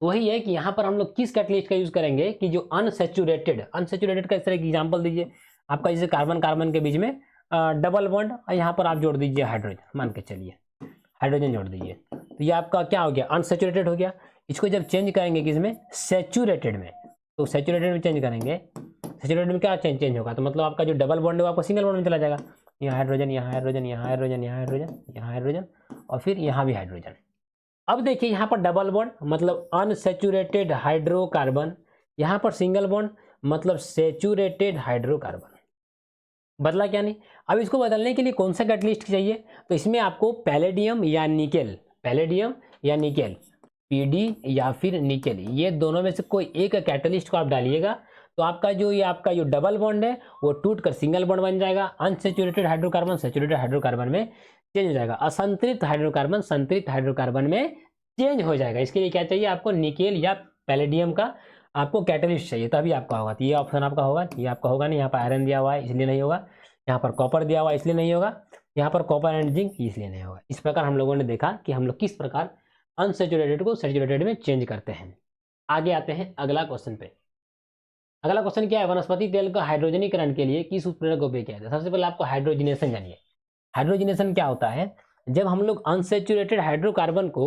वही है कि यहाँ पर हम लोग किस कैटलिस्ट का यूज करेंगे कि जो अनसैचुरेटेड का इस तरह की एग्जांपल दीजिए। आपका जैसे कार्बन कार्बन के बीच में डबल बॉन्ड, और यहाँ पर आप जोड़ दीजिए हाइड्रोजन, मान के चलिए हाइड्रोजन जोड़ दीजिए, तो ये आपका क्या हो गया, अनसेचुरेटेड हो गया। इसको जब चेंज करेंगे किसमें, सेचुरेटेड में, तो सेचुरेटेड में चेंज करेंगे, सेचुरेटेड में क्या चेंज होगा, तो मतलब आपका जो डबल बॉन्ड है वो आपका सिंगल बॉन्ड में चला जाएगा। यहाँ हाइड्रोजन, यहाँ हाइड्रोजन, यहाँ हाइड्रोजन, यहाँ हाइड्रोजन, यहाँ हाइड्रोजन, और फिर यहाँ भी हाइड्रोजन। अब देखिए यहाँ पर डबल बॉन्ड मतलब अनसेचुरेटेड हाइड्रोकार्बन, यहाँ पर सिंगल बॉन्ड मतलब सेचुरेटेड हाइड्रोकार्बन। बदला क्या नहीं। अब इसको बदलने के लिए कौन सा कैटलिस्ट चाहिए, तो इसमें आपको पैलेडियम या निकेल, पैलेडियम या निकेल, पीडी या फिर निकेल, ये दोनों में से कोई एक कैटलिस्ट को आप डालिएगा, तो आपका जो ये आपका जो डबल बॉन्ड है वो टूट कर सिंगल बॉन्ड बन जाएगा। अनसेचुरेटेड हाइड्रोकार्बन सेचुरेटेड हाइड्रोकार्बन में चेंज हो जाएगा, असंतृप्त हाइड्रोकार्बन संतृप्त हाइड्रोकार्बन में चेंज हो जाएगा। इसके लिए क्या चाहिए आपको, निकेल या पैलेडियम का आपको कैटलिस्ट चाहिए, तभी आपका होगा। तो ये ऑप्शन आपका होगा, ये आपका होगा नहीं, यहाँ पर आयरन दिया हुआ है इसलिए नहीं होगा, यहाँ पर कॉपर दिया हुआ है इसलिए नहीं होगा, यहाँ पर कॉपर एंड जिंक इसलिए नहीं होगा। इस प्रकार हम लोगों ने देखा कि हम लोग किस प्रकार अनसेचुरेटेड को सेचुरेटेड में चेंज करते हैं। आगे आते हैं अगला क्वेश्चन पे। अगला क्वेश्चन क्या है, वनस्पति तेल का हाइड्रोजनीकरण के लिए किस उत्प्रेरक का उपयोग किया जाता है। सबसे पहले आपको हाइड्रोजनेशन जानिए। हाइड्रोजनेशन क्या होता है, जब हम लोग अनसेचुरेटेड हाइड्रोकार्बन को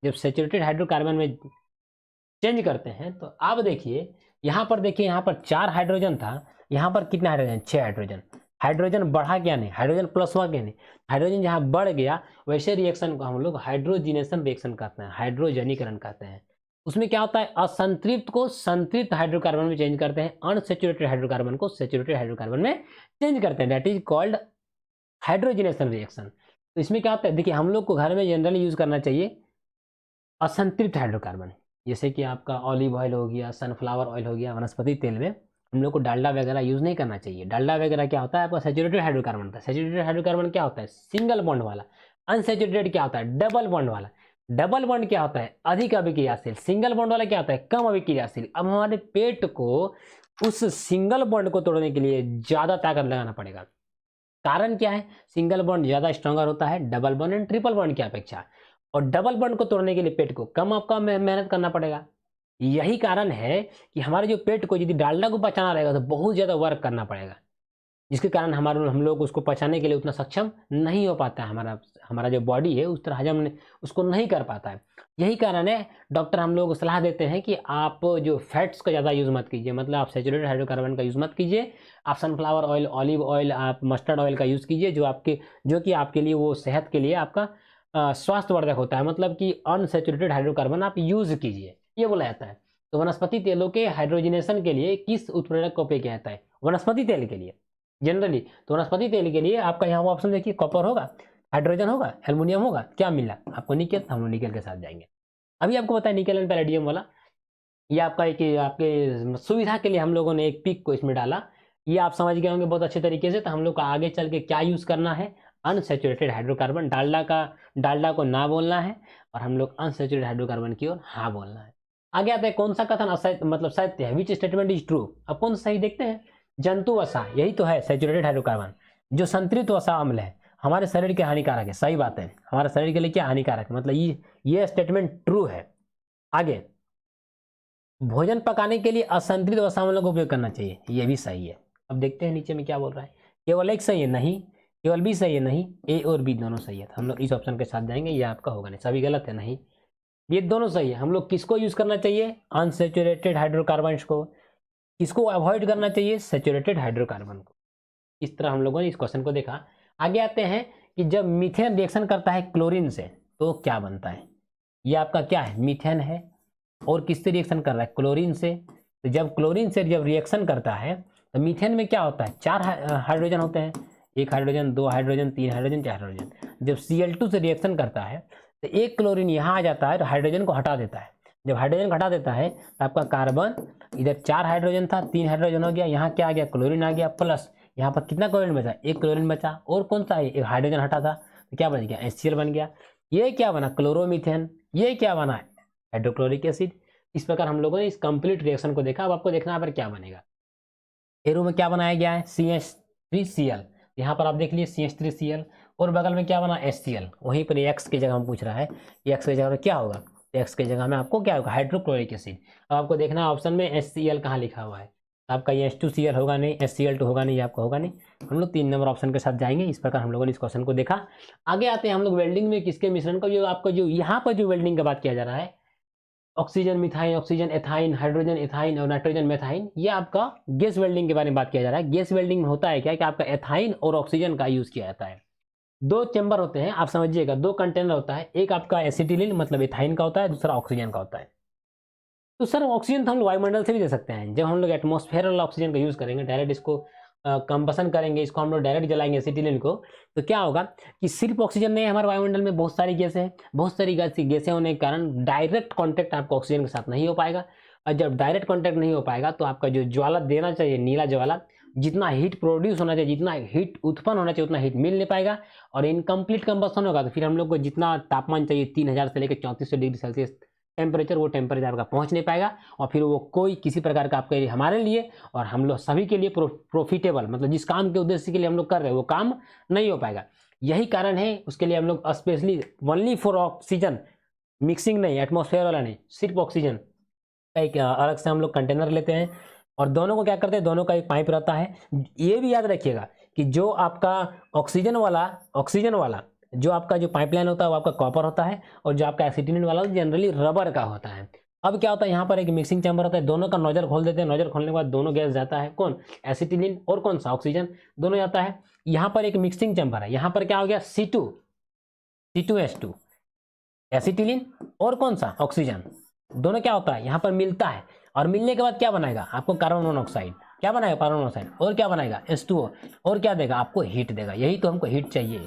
जब सेचुरेटेड हाइड्रोकार्बन में चेंज करते हैं, तो आप देखिए यहाँ पर, देखिए यहाँ पर 4 हाइड्रोजन था, यहाँ पर कितना हाइड्रोजन, 6 हाइड्रोजन। हाइड्रोजन बढ़ा क्या नहीं, हाइड्रोजन प्लस हुआ क्या नहीं, हाइड्रोजन जहाँ बढ़ गया वैसे रिएक्शन को हम लोग हाइड्रोजनेशन रिएक्शन कहते हैं, हाइड्रोजनीकरण कहते हैं। उसमें क्या होता है, असंतृप्त को संतृप्त हाइड्रोकार्बन में चेंज करते हैं, अनसेचुरेटेड हाइड्रोकार्बन को सेचुरेटेड हाइड्रोकार्बन में चेंज करते हैं, that is called hydrogenation reaction. तो इसमें क्या होता है, देखिए हम लोग को घर में जनरली यूज करना चाहिए असंतृप्त हाइड्रोकार्बन, जैसे कि आपका ऑलिव ऑयल हो गया, सनफ्लावर ऑयल हो गया, वनस्पति तेल में हम लोग को डालडा वगैरह यूज नहीं करना चाहिए। डालडा वगैरह क्या होता है आपका सेचुरेटेड हाइड्रोकार्बन होता है। सेचुरेटेड हाइड्रोकार्बन क्या होता है, सिंगल बॉन्ड वाला। अनसेचुरेटेड क्या होता है, डबल बॉन्ड वाला। डबल बॉन्ड क्या होता है, अधिक अभिक्रियाशील। सिंगल बॉन्ड वाला क्या होता है, कम अभिक्रियाशील। अब हमारे पेट को उस सिंगल बॉन्ड को तोड़ने के लिए ज्यादा ताकत लगाना पड़ेगा। कारण क्या है, सिंगल बॉन्ड ज्यादा स्ट्रॉन्गर होता है double bond and triple bond की अपेक्षा, और डबल बॉन्ड को तोड़ने के लिए पेट को कम आपका मेहनत करना पड़ेगा। यही कारण है कि हमारे जो पेट को यदि डालडा को पचाना रहेगा तो बहुत ज्यादा वर्क करना पड़ेगा, जिसके कारण हम लोग उसको पचाने के लिए उतना सक्षम नहीं हो पाता है। हमारा जो बॉडी है उस तरह हजम उसको नहीं कर पाता है। यही कारण है डॉक्टर हम लोग को सलाह देते हैं कि आप जो फैट्स का ज़्यादा यूज़ मत कीजिए, मतलब आप सेचुरेटेड हाइड्रोकार्बन का यूज़ मत कीजिए। आप सनफ्लावर ऑयल, ऑलिव ऑयल, आप मस्टर्ड ऑयल का यूज़ कीजिए, जो कि आपके लिए वो सेहत के लिए आपका स्वास्थ्यवर्धक होता है। मतलब कि अनसेचुरेटेड हाइड्रोकार्बन आप यूज़ कीजिए, ये बोला जाता है। तो वनस्पति तेलों के हाइड्रोजनेशन के लिए किस उत्प्रेरक का उपयोग किया जाता है, वनस्पति तेल के लिए जनरली। तो वनस्पति तेल के लिए आपका यहाँ ऑप्शन देखिए, कॉपर होगा, हाइड्रोजन होगा, एल्युमिनियम होगा, क्या मिला आपको, निकेल। हम लोग निकेल के साथ जाएंगे। अभी आपको पता है निकेल एंड पैलेडियम वाला, ये आपका एक आपके सुविधा के लिए हम लोगों ने एक पिक को इसमें डाला। ये आप समझ गए होंगे बहुत अच्छे तरीके से। तो हम लोग को आगे चल के क्या यूज़ करना है, अनसेचुरेटेड हाइड्रोकार्बन। डालडा को ना बोलना है और हम लोग अनसेचुरेटेड हाइड्रोकार्बन की ओर हाँ बोलना है। आगे आता है कौन सा कथन असत्य मतलब सत्य है, विच स्टेटमेंट इज ट्रू। अब कौन सा सही देखते हैं, जंतु वसा, यही तो है सेचुरेटेड हाइड्रोकार्बन। जो संतृप्त वसा अम्ल है हमारे शरीर के हानिकारक है, सही बात है, हमारे शरीर के लिए क्या हानिकारक है, मतलब ये स्टेटमेंट ट्रू है। आगे, भोजन पकाने के लिए असंतृप्त वसा अम्ल का उपयोग करना चाहिए, ये भी सही है। अब देखते हैं नीचे में क्या बोल रहा है, केवल एक सही है नहीं, केवल बी सही है नहीं, ए और बी दोनों सही है। तो हम लोग इस ऑप्शन के साथ जाएंगे, ये आपका होगा नहीं, सभी गलत है नहीं, ये दोनों सही है। हम लोग किसको यूज करना चाहिए, अनसेचुरेटेड हाइड्रोकार्बन्स को। किसको अवॉइड करना चाहिए, सेचुरेटेड हाइड्रोकार्बन को। इस तरह हम लोगों ने इस क्वेश्चन को देखा। आगे आते हैं कि जब मीथेन रिएक्शन करता है क्लोरीन से तो क्या बनता है। ये आपका क्या है, मीथेन है, और किससे रिएक्शन कर रहा है, क्लोरीन से। तो जब क्लोरीन से जब रिएक्शन करता है तो मीथेन में क्या होता है, 4 हाइड्रोजन होते हैं, 1 हाइड्रोजन, 2 हाइड्रोजन, 3 हाइड्रोजन, 4 हाइड्रोजन। जब Cl2 से रिएक्शन करता है तो एक क्लोरीन यहाँ आ जाता है तो हाइड्रोजन को हटा देता है। जब हाइड्रोजन हटा देता है तो आपका कार्बन, इधर 4 हाइड्रोजन था, 3 हाइड्रोजन हो गया, यहाँ क्या आ गया, क्लोरीन आ गया, प्लस यहाँ पर कितना क्लोरीन बचा, 1 क्लोरीन बचा, और कौन सा है, एक हाइड्रोजन हटा था तो क्या बन गया, HCl बन गया। ये क्या बना, क्लोरोमीथेन। ये क्या बना, हाइड्रोक्लोरिक एसिड। इस प्रकार हम लोगों ने इस कंप्लीट रिएक्शन को देखा। अब आपको देखना है पर क्या बनेगा। एरो में क्या बनाया गया है, CH3Cl, यहाँ पर आप देख लीजिए CH3Cl, और बगल में क्या बना, HCl। वहीं पर X की जगह हम पूछ रहा है, X की जगह क्या होगा, X की जगह में आपको क्या होगा, हाइड्रोक्लोरिक एसिड। अब आपको देखना है ऑप्शन में HCl कहाँ लिखा हुआ है। आपका ये H2Cl होगा नहीं, HCl2 होगा नहीं, ये आपका होगा नहीं। हम लोग 3 नंबर ऑप्शन के साथ जाएंगे। इस प्रकार हम लोगों ने इस क्वेश्चन को देखा। आगे आते हैं हम लोग वेल्डिंग में किसके मिश्रण का, जो आपका जो यहाँ पर जो वेल्डिंग की बात किया जा रहा है, oxygen methane, oxygen ethyne, hydrogen ethyne और नाइट्रोजन मेथाइन, ये आपका गैस वेल्डिंग के बारे में बात किया जा रहा है। गैस वेल्डिंग में होता है क्या कि आपका एथाइन और ऑक्सीजन का यूज किया जाता है। 2 चेंबर होते हैं, आप समझिएगा, 2 कंटेनर होता है, एक आपका एसिटिलीन मतलब एथाइन का होता है, दूसरा ऑक्सीजन का होता है। तो सर ऑक्सीजन तो हम लोग वायुमंडल से भी दे सकते हैं। जब हम लोग एटमॉस्फेयर वाला ऑक्सीजन का यूज करेंगे, डायरेक्ट इसको कंबसन करेंगे, इसको हम लोग डायरेक्ट जलाएंगे एसिटिलीन को, तो क्या होगा कि सिर्फ ऑक्सीजन नहीं, हमारे वायुमंडल में बहुत सारी गैसें हैं। बहुत सारी गैसें होने के कारण डायरेक्ट कॉन्टैक्ट आपका ऑक्सीजन के साथ नहीं हो पाएगा। और जब डायरेक्ट कॉन्टैक्ट नहीं हो पाएगा तो आपका जो ज्वाला देना चाहिए, नीला ज्वाला, जितना हीट प्रोड्यूस होना चाहिए, जितना हीट उत्पन्न होना चाहिए, उतना हीट मिल नहीं पाएगा और इनकम्प्लीट कंबसन होगा। तो फिर हम लोग को जितना तापमान चाहिए 3000 से लेकर 3400 डिग्री सेल्सियस टेम्परेचर, वो टेम्परेचर आपका पहुंच नहीं पाएगा और फिर वो कोई किसी प्रकार का आपके हमारे लिए और हम लोग सभी के लिए प्रॉफिटेबल, मतलब जिस काम के उद्देश्य के लिए हम लोग कर रहे हैं वो काम नहीं हो पाएगा। यही कारण है, उसके लिए हम लोग specially only for oxygen, mixing नहीं, एटमॉस्फेयर वाला नहीं, सिर्फ ऑक्सीजन का एक अलग से हम लोग कंटेनर लेते हैं और दोनों को क्या करते हैं, दोनों का एक पाइप रहता है। ये भी याद रखिएगा कि जो आपका ऑक्सीजन वाला जो आपका जो पाइपलाइन होता है वो आपका कॉपर होता है और जो आपका एसिटिलीन वाला जनरली रबर का होता है। अब क्या होता है, यहाँ पर एक मिक्सिंग चैम्बर होता है, दोनों का नोजल खोल देते हैं। नोजल खोलने के बाद दोनों गैस जाता है, कौन, एसिटिलीन और कौन सा, ऑक्सीजन, दोनों जाता है। यहाँ पर एक मिक्सिंग चैम्बर है, यहाँ पर क्या हो गया, C2H2 एसिटिलीन और कौन सा, ऑक्सीजन, दोनों क्या होता है यहाँ पर मिलता है और मिलने के बाद क्या बनाएगा, आपको कार्बन मोनोऑक्साइड, क्या बनाएगा, कार्बन मोनोऑक्साइड, और क्या बनाएगा, H2O, और क्या देगा, आपको हीट देगा। यही तो हमको हीट चाहिए,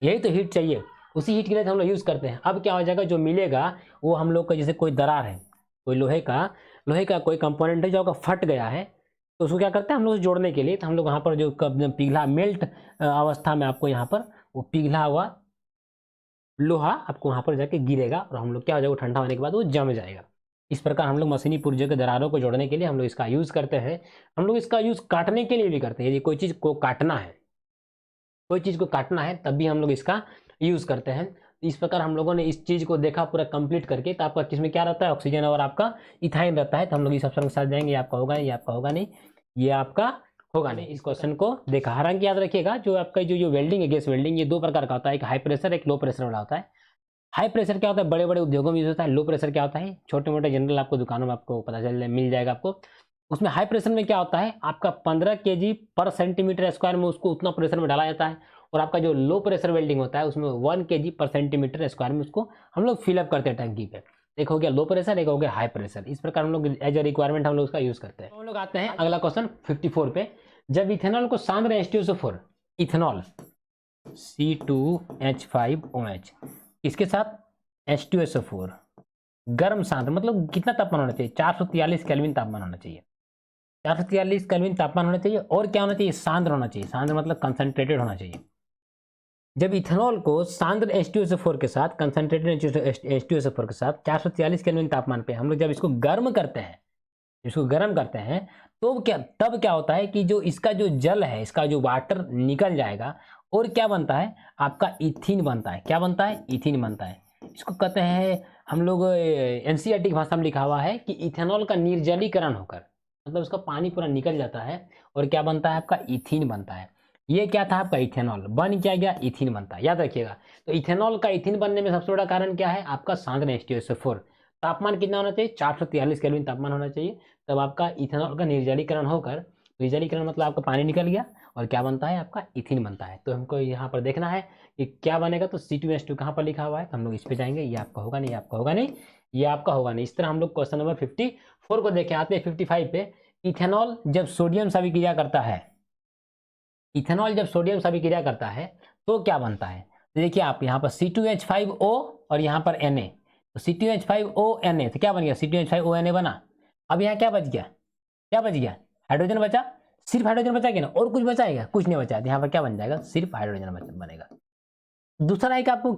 यही तो हीट चाहिए, उसी हीट के लिए तो हम लोग यूज करते हैं। अब क्या हो जाएगा, जो मिलेगा वो हम लोग का, जैसे कोई दरार है, कोई लोहे का कोई कंपोनेंट है जो आपका फट गया है, तो उसको क्या करते हैं हम लोग जोड़ने के लिए, तो हम लोग वहाँ पर जो पिघला मेल्ट अवस्था में आपको यहाँ पर वो पिघला हुआ लोहा आपको वहाँ पर जाके गिरेगा और हम लोग क्या हो जाएगा, ठंडा होने के बाद वो जम जाएगा। इस प्रकार हम लोग मशीनी पुर्जे के दरारों को जोड़ने के लिए हम लोग इसका यूज करते हैं। हम लोग इसका यूज काटने के लिए भी करते हैं। यदि कोई चीज़ को काटना है तब भी हम लोग इसका यूज करते हैं। इस प्रकार हम लोगों ने इस चीज को देखा पूरा कंप्लीट करके। तो आपका किसमें क्या रहता है, ऑक्सीजन और आपका इथाइन रहता है। तो हम लोग इस ऑप्शन के साथ जाएंगे, ये आपका होगा, ये आपका होगा नहीं, ये आपका होगा नहीं। इस क्वेश्चन को देखा। हालांकि याद रखिएगा जो आपका जो वेल्डिंग है, गैस वेल्डिंग, ये 2 प्रकार का होता है, एक हाई प्रेशर, एक लो प्रेशर वाला होता है। हाई प्रेशर क्या होता है, बड़े बड़े उद्योगों में यूज होता है। लो प्रेशर क्या होता है, छोटे मोटे जनरल आपको दुकानों में आपको पता चल मिल जाएगा आपको। उसमें हाई प्रेशर में क्या होता है, आपका 15 kg पर सेंटीमीटर स्क्वायर में उसको उतना प्रेशर में डाला जाता है। और आपका जो लो प्रेशर वेल्डिंग होता है उसमें 1 kg पर सेंटीमीटर स्क्वायर में उसको हम लोग फिलअप करते हैं टंकी पे। एक हो गया लो प्रेशर, एक हो गया हाई प्रेशर। इस प्रकार हम लोग एज ए रिक्वायरमेंट हम लोग उसका यूज करते हैं। हम लोग आते हैं अगला क्वेश्चन 54 पे। जब इथेनॉल को सांद्र H2SO4, इथेनॉल C2H5OH किसके साथ, H2SO4, गर्म सांद्र, मतलब कितना तापमान होना चाहिए, 443 केल्विन तापमान होना चाहिए। 443 केल्विन तापमान होना चाहिए और क्या होना चाहिए, सांद्र होना चाहिए। सांद्र मतलब कंसंट्रेटेड होना चाहिए। जब इथेनॉल को सांद्र H2SO4 के साथ, कंसंट्रेटेड H2SO4 के साथ 443 केल्विन तापमान पे हम लोग जब इसको गर्म करते हैं, तो तब क्या होता है कि जो इसका जो जल है, इसका जो वाटर निकल जाएगा और क्या बनता है, आपका इथिन बनता है। क्या बनता है, इथिन बनता है। इसको कहते हैं हम लोग NCERT की भाषा में लिखा हुआ है कि इथेनॉल का निर्जलीकरण होकर, मतलब उसका पानी पूरा निकल जाता है और क्या बनता है, आपका इथिन बनता है। ये क्या था आपका, इथेनॉल बन क्या गया, इथिन बनता है। याद रखिएगा। तो इथेनॉल का इथिन बनने में सबसे बड़ा कारण क्या है, आपका सांद्र H2SO4। तापमान कितना होना चाहिए, 443 केल्विन तापमान होना चाहिए। तब आपका इथेनॉल का निर्जलीकरण होकर, निर्जलीकरण मतलब आपका पानी निकल गया और क्या बनता है, आपका इथिन बनता है। तो हमको यहाँ पर देखना है कि क्या बनेगा। तो C2H2 कहाँ पर लिखा हुआ है, तो हम लोग इस पे जाएंगे। ये आपका होगा नहीं, आपका होगा नहीं, ये आपका होगा नहीं। इस तरह हम लोग क्वेश्चन नंबर 54 को देखे। आते हैं 55 पे। इथेनॉल जब सोडियम से अभिक्रिया करता है, इथेनॉल जब सोडियम से अभिक्रिया करता है तो क्या बनता है। तो देखिए आप यहाँ पर C2H5O और यहाँ पर Na, तो C2H5ONa, तो क्या बन गया, C2H5ONa बना। अब यहाँ क्या बच गया, हाइड्रोजन बचा, सिर्फ हाइड्रोजन बचा क्या ना, और कुछ बचाएगा, कुछ नहीं बचा। यहाँ पर क्या बन जाएगा, सिर्फ हाइड्रोजन बनेगा। दूसरा एक आपको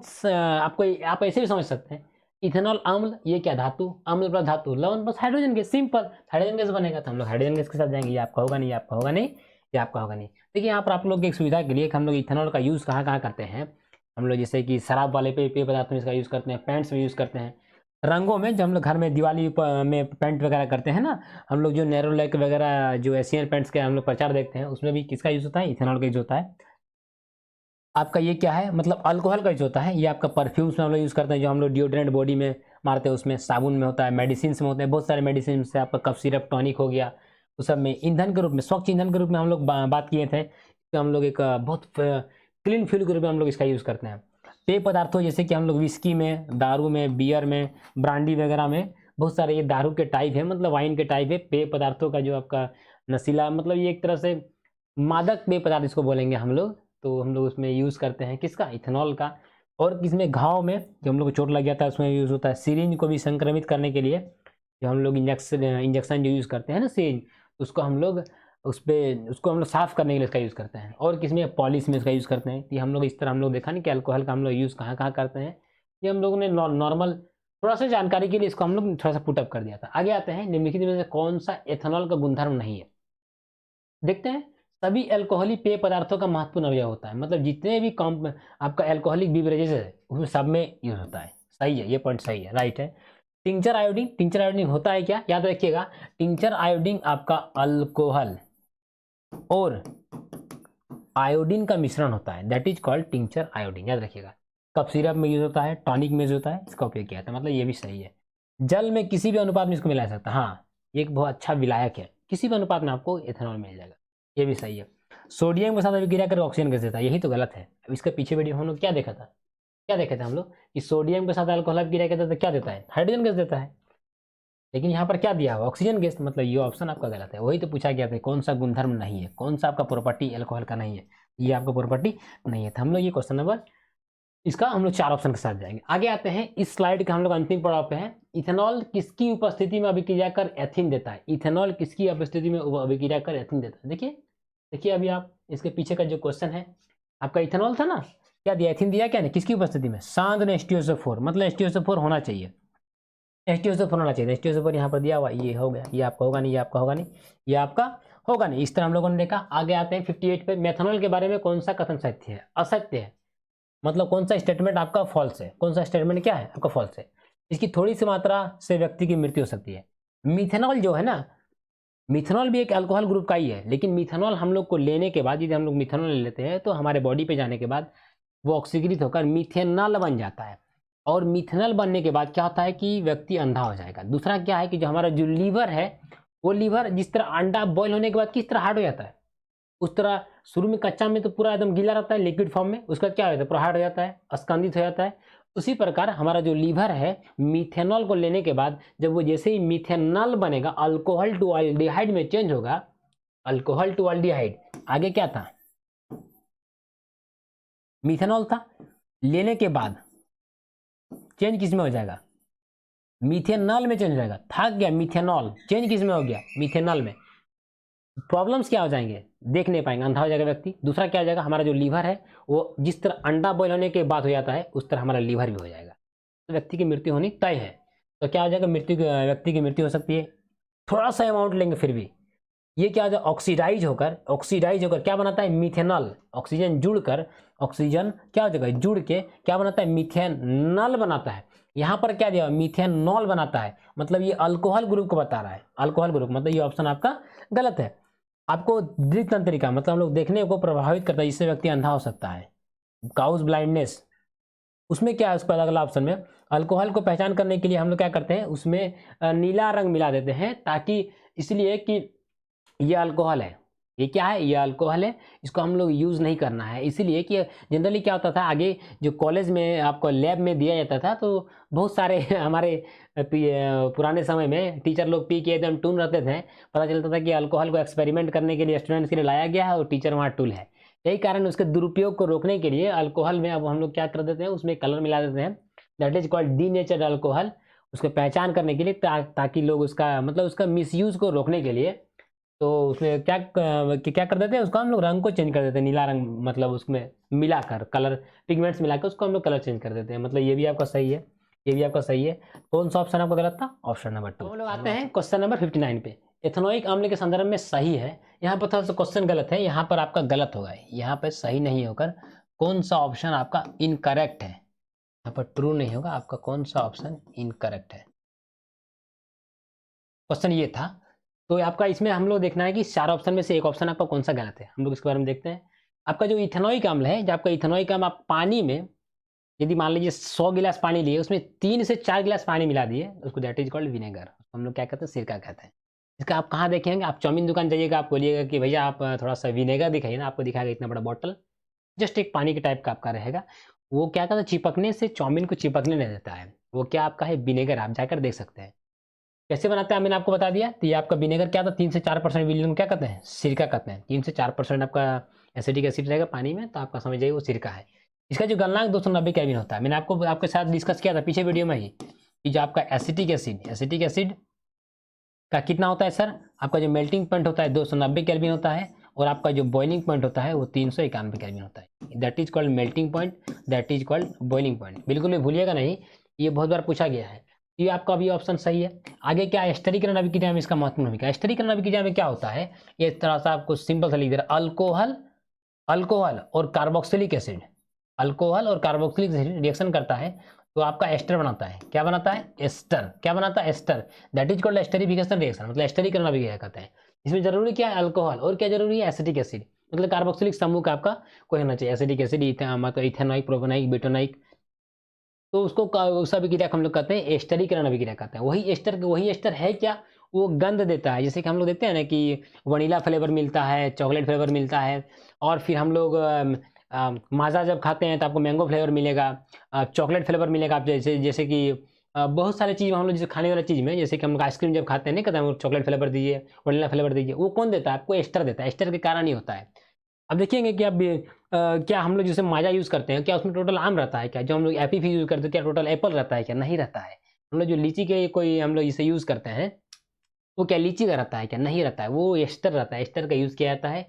आप ऐसे भी समझ सकते हैं, इथेनॉल अम्ल, ये क्या धातु, अम्ल प्लस धातु, लवण बस hydrogen gas, simple hydrogen gas बनेगा। तो हम लोग हाइड्रोजन गैस के साथ जाएंगे। ये आपका होगा नहीं, ये आपका होगा नहीं, ये आपका होगा नहीं। देखिए यहाँ पर आप लोग की एक सुविधा के लिए हम लोग इथेनॉल का यूज कहाँ करते हैं। हम लोग जैसे कि शराब वाले पेय पदार्थ में इसका यूज करते हैं, पेंट्स में यूज करते हैं, रंगों में जो हम लोग घर में दिवाली में पेंट वगैरह करते हैं ना, हम लोग जो नेरोलैक वगैरह जो एशियन पेंट्स के हम लोग प्रचार देखते हैं, उसमें भी किसका यूज़ होता है? इथेनॉल का यूज़ होता है। आपका ये क्या है? मतलब अल्कोहल का यूज़ होता है। ये आपका परफ्यूम्स में हम लोग यूज़ करते हैं, जो हम लोग डिओड्रेंट बॉडी में मारते हैं, उसमें साबुन में होता है, मेडिसिन में होते हैं, बहुत सारे मेडिसिन से आपका कफ सिरप टॉनिक हो गया, उस सब में ईंधन के रूप में, स्वच्छ ईंधन के रूप में हम लोग बात किए थे। तो हम लोग एक बहुत क्लीन फ्यूल के रूप में हम लोग इसका यूज़ करते हैं। पेय पदार्थों जैसे कि हम लोग विस्की में, दारू में, बियर में, ब्रांडी वगैरह में, बहुत सारे ये दारू के टाइप है, मतलब वाइन के टाइप है। पेय पदार्थों का जो आपका नशीला, मतलब ये एक तरह से मादक पेय पदार्थ इसको बोलेंगे हम लोग। तो हम लोग उसमें यूज़ करते हैं किसका? इथेनॉल का। और किसमें? घाव में, जो हम लोग को चोट लग जाता है उसमें यूज़ होता है। सिरिंज को भी संक्रमित करने के लिए जो हम लोग इंजेक्शन जो यूज़ करते हैं ना, सिरिंज, उसको हम लोग उसको हम लोग साफ़ करने के लिए इसका यूज़ करते हैं। और किसमें? पॉलिश में इसका यूज़ करते हैं। कि हम लोग इस तरह हम लोग देखा नहीं कि अल्कोहल का हम लोग यूज़ कहाँ कहाँ करते हैं। ये हम लोगों ने नॉर्मल थोड़ा सा जानकारी के लिए इसको हम लोग थोड़ा सा पुटअप कर दिया था। आगे आते हैं, निम्नलिखित में से कौन सा एथेनॉल का गुणधर्म नहीं है? देखते हैं। सभी अल्कोहलिक पेय पदार्थों का महत्वपूर्ण अवयव होता है, मतलब जितने भी कम आपका अल्कोहलिक बीवरेजेस है उसमें सब में यूज होता है। सही है, ये पॉइंट सही है, राइट है। टिंचर आयोडीन, टिंचर आयोडीन होता है क्या? याद रखिएगा, टिंचर आयोडीन आपका अल्कोहल और आयोडीन का मिश्रण होता है, that is called tincture iodine. याद रखिएगा, कफ सिरप में यूज होता है, टॉनिक में यूज होता है, इसका उपयोग किया जाता है, मतलब ये भी सही है। जल में किसी भी अनुपात में इसको मिला जा सकता है। हाँ, ये एक बहुत अच्छा विलायक है, किसी भी अनुपात में आपको एथेनॉल मिल जाएगा, ये भी सही है। सोडियम के साथ अभिक्रिया कर ऑक्सीजन गैस देता है, यही तो गलत है। अब इसके पीछे वीडियो हम लोग क्या देखा था, क्या देखे थे हम लोग कि सोडियम के साथ अल्कोहल अभिक्रिया करता है तो क्या देता है? हाइड्रोजन गैस देता है। लेकिन यहाँ पर क्या दिया हुआ? ऑक्सीजन गैस, मतलब ये ऑप्शन आपका गलत है। वही तो पूछा गया था, कौन सा गुणधर्म नहीं है, कौन सा आपका प्रॉपर्टी अल्कोहल का नहीं है, ये आपका प्रॉपर्टी नहीं है। तो हम लोग ये क्वेश्चन नंबर, इसका हम लोग 4 ऑप्शन के साथ जाएंगे। आगे आते हैं, इस स्लाइड का हम लोग अंतिम पड़ाव पे हैं। इथेनॉल किसकी उपस्थिति में अभिक्रिया कर एथिन देता है? इथेनॉल किसकी उपस्थिति में अभिक्रिया कर एथिन देता है? देखिए देखिए, अभी आप इसके पीछे का जो क्वेश्चन है, आपका इथेनॉल था ना, क्या दिया? एथिन दिया क्या? नहीं, किसकी उपस्थिति में? सांद्र H2SO4, मतलब H2SO4 होना चाहिए, H2SO4 होना चाहिए। H2SO4 यहाँ पर दिया हुआ, ये हो गया, ये आपका होगा नहीं, ये आपका होगा नहीं, ये आपका होगा नहीं। इस तरह हम लोगों ने देखा। आगे आते हैं 58 पे, मेथनॉल के बारे में कौन सा कथन सत्य है? असत्य है, मतलब कौन सा स्टेटमेंट आपका फॉल्स है? कौन सा स्टेटमेंट क्या है आपका? फॉल्स है। इसकी थोड़ी सी मात्रा से व्यक्ति की मृत्यु हो सकती है। मिथेनॉल जो है ना, मिथेनॉल भी एक अल्कोहल ग्रुप का ही है, लेकिन मिथेनॉल हम लोग को लेने के बाद, यदि हम लोग मिथेनॉल ले लेते हैं तो हमारे बॉडी पे जाने के बाद वो ऑक्सीकृत होकर मिथेनॉल बन जाता है। और मिथेनॉल बनने के बाद क्या होता है कि व्यक्ति अंधा हो जाएगा। दूसरा क्या है कि जो हमारा जो लीवर है, वो लीवर जिस तरह अंडा बॉयल होने के बाद किस तरह हार्ड हो जाता है, उस तरह शुरू में कच्चा में तो पूरा एकदम गीला रहता है लिक्विड फॉर्म में, उसका क्या हो जाता है? पूरा हार्ड हो जाता है, स्कंदित हो जाता है। उसी प्रकार हमारा जो लीवर है, मिथेनॉल को लेने के बाद जब वो जैसे ही मिथेनॉल बनेगा, अल्कोहल टू एल्डिहाइड में चेंज होगा, अल्कोहल टू एल्डिहाइड, आगे क्या था? मिथेनॉल था, लेने के बाद चेंज किस में हो जाएगा? मिथेनॉल में चेंज हो जाएगा। थक गया मिथेनॉल, चेंज किस में हो गया? मिथेनॉल में। प्रॉब्लम्स क्या हो जाएंगे? देख नहीं पाएंगे, अंधा हो जाएगा व्यक्ति। दूसरा क्या हो जाएगा? हमारा जो लीवर है, वो जिस तरह अंडा बॉयल होने के बाद हो जाता है, उस तरह हमारा लीवर भी हो जाएगा, तो व्यक्ति की मृत्यु होनी तय है। तो क्या हो जाएगा? व्यक्ति की मृत्यु हो सकती है। थोड़ा सा अमाउंट लेंगे फिर भी, ये क्या हो जाए? ऑक्सीडाइज होकर क्या बनाता है? मिथेनॉल। ऑक्सीजन जुड़कर, ऑक्सीजन क्या हो जाएगा? जुड़ के क्या बनाता है? मिथेनॉल बनाता है। यहाँ पर क्या दिया? मिथेनॉल बनाता है, मतलब ये अल्कोहल ग्रुप को बता रहा है। अल्कोहल ग्रुप मतलब ये ऑप्शन आपका गलत है। आपको दृक तंत्रिका, मतलब हम लोग देखने को प्रभावित करता है, जिससे व्यक्ति अंधा हो सकता है। काउज ब्लाइंडनेस, उसमें क्या है? उसका अलग अलग ऑप्शन में अल्कोहल को पहचान करने के लिए हम लोग क्या करते हैं, उसमें नीला रंग मिला देते हैं, ताकि इसलिए कि ये अल्कोहल है, ये क्या है? ये अल्कोहल है, इसको हम लोग यूज़ नहीं करना है। इसीलिए कि जनरली क्या होता था, आगे जो कॉलेज में आपको लैब में दिया जाता था, तो बहुत सारे हमारे पुराने समय में टीचर लोग पी के एकदम टून रहते थे। पता चलता था कि अल्कोहल को एक्सपेरिमेंट करने के लिए स्टूडेंट्स के लिए लाया गया है और टीचर वहाँ टूल है। यही कारण उसके दुरुपयोग को रोकने के लिए अल्कोहल में अब हम लोग क्या कर देते हैं, उसमें कलर मिला देते हैं, that is called denatured alcohol. उसको पहचान करने के लिए, ताकि लोग उसका मतलब उसका मिसयूज़ को रोकने के लिए, तो उसमें क्या कर देते हैं, उसको हम लोग रंग को चेंज कर देते हैं, नीला रंग, मतलब उसमें मिलाकर कलर पिगमेंट्स मिलाकर उसको हम लोग कलर चेंज कर देते हैं। मतलब ये भी आपका सही है, ये भी आपका सही है। कौन सा ऑप्शन आपका गलत था? Option number 2। हम लोग आते हैं क्वेश्चन नंबर 59 पे। एथेनोइक अम्ल के संदर्भ में सही है, यहाँ पर थोड़ा सा क्वेश्चन गलत है, यहाँ पर आपका गलत होगा, यहाँ पर सही नहीं होकर कौन सा ऑप्शन आपका इनकरेक्ट है? यहाँ पर ट्रू नहीं होगा, आपका कौन सा ऑप्शन इनकरेक्ट है। क्वेश्चन ये था। तो आपका इसमें हम लोग देखना है कि 4 ऑप्शन में से एक ऑप्शन आपका कौन सा गलत है। हम लोग इसके बारे में देखते हैं। आपका जो इथेनॉइक अम्ल है, जो आपका इथेनॉइक अम्ल आप पानी में यदि मान लीजिए 100 गिलास पानी लिए, उसमें 3 से 4 गिलास पानी मिला दिए, उसको दैट इज कॉल्ड विनेगर। हम लोग क्या कहते हैं, सिरका कहते हैं। इसका आप कहाँ देखेंगे, आप चाउमीन दुकान जाइएगा, आप बोलिएगा कि भैया आप थोड़ा सा विनेगर दिखाइए ना, आपको दिखाएगा इतना बड़ा बॉटल, जस्ट एक पानी के टाइप का आपका रहेगा। वो क्या कहता है, चिपकने से चाउमीन को चिपकने नहीं देता है, वो क्या आपका है, विनेगर। आप जाकर देख सकते हैं कैसे बनाते हैं, मैंने आपको बता दिया। तो ये आपका विनेगर क्या था, 3 से 4% विनेगर क्या कहते हैं, सिरका कहते हैं। 3 से 4% आपका एसिटिक एसिड रहेगा पानी में, तो आपका समझ जाइए वो सिरका है। इसका जो गलनांक 290 केल्विन होता है, मैंने आपको आपके साथ डिस्कस किया था पीछे वीडियो में ही, कि जो आपका एसिटिक एसिड का कितना होता है सर, आपका जो मेल्टिंग पॉइंट होता है 290 केल्विन होता है, और आपका जो बॉइलिंग पॉइंट होता है वो 391 केल्विन होता है। That is called melting point, that is called boiling point. बिल्कुल भी भूलिएगा नहीं, ये बहुत बार पूछा गया है। ये आपका भी ऑप्शन सही है। आगे क्या है, स्टरीकरण अभिक्रिया में इसका महत्वपूर्ण भूमिका। स्टरीकरण अभिक्रिया में क्या होता है, ये तरह सा आपको सिंपल सा लिख दे रहा, अल्कोहल और कार्बोक्सिलिक एसिड, अल्कोहल और कार्बोक्सिलिक एसिड रिएक्शन करता है तो आपका एस्टर बनाता है। क्या बनाता है, एस्टर। क्या बनाता है, ester. That is called esterification reaction, मतलब एस्टरीकरण अभिक्रिया कहते हैं। इसमें जरूरी क्या है, अल्कोहल, और क्या जरूरी है, एसिटिक एसिड, मतलब कार्बोक्सिलिक समूह का आपका कोई होना चाहिए। एसिटिक एसिड, मतलब इथेनॉइक, प्रोपेनॉइक, ब्यूटेनॉइक, तो उसको उस अभिक्रिया को हम लोग कहते हैं एस्टरीकरण अभिक्रिया कहते हैं। वही एस्टर है क्या, वो गंध देता है। जैसे कि हम लोग देखते हैं ना कि वनीला फ्लेवर मिलता है, चॉकलेट फ्लेवर मिलता है, और फिर हम लोग माजा जब खाते हैं तो आपको मैंगो फ्लेवर मिलेगा, चॉकलेट फ्लेवर मिलेगा। आप जैसे जैसे कि बहुत सारे चीज़ हम लोग जैसे खाने वाला चीज़ में, जैसे कि हम लोग आइसक्रीम जब खाते हैं नहीं कहते हैं चॉकलेट फ्लेवर दीजिए, वनीला फ्लेवर दीजिए, वो कौन देता है आपको, एस्टर देता है। एस्टर के कारण ही होता है। अब देखिएंगे कि अब क्या हम लोग जैसे माजा यूज़ करते हैं, क्या उसमें टोटल आम रहता है क्या, जो हम लोग एपी फिज यूज़ करते हैं क्या टोटल एप्पल रहता है क्या, नहीं रहता है। हम लोग जो लीची के कोई हम लोग इसे यूज़ करते हैं, वो क्या लीची का रहता है क्या, नहीं रहता है, वो एस्टर रहता है। एस्टर का यूज़ किया जाता है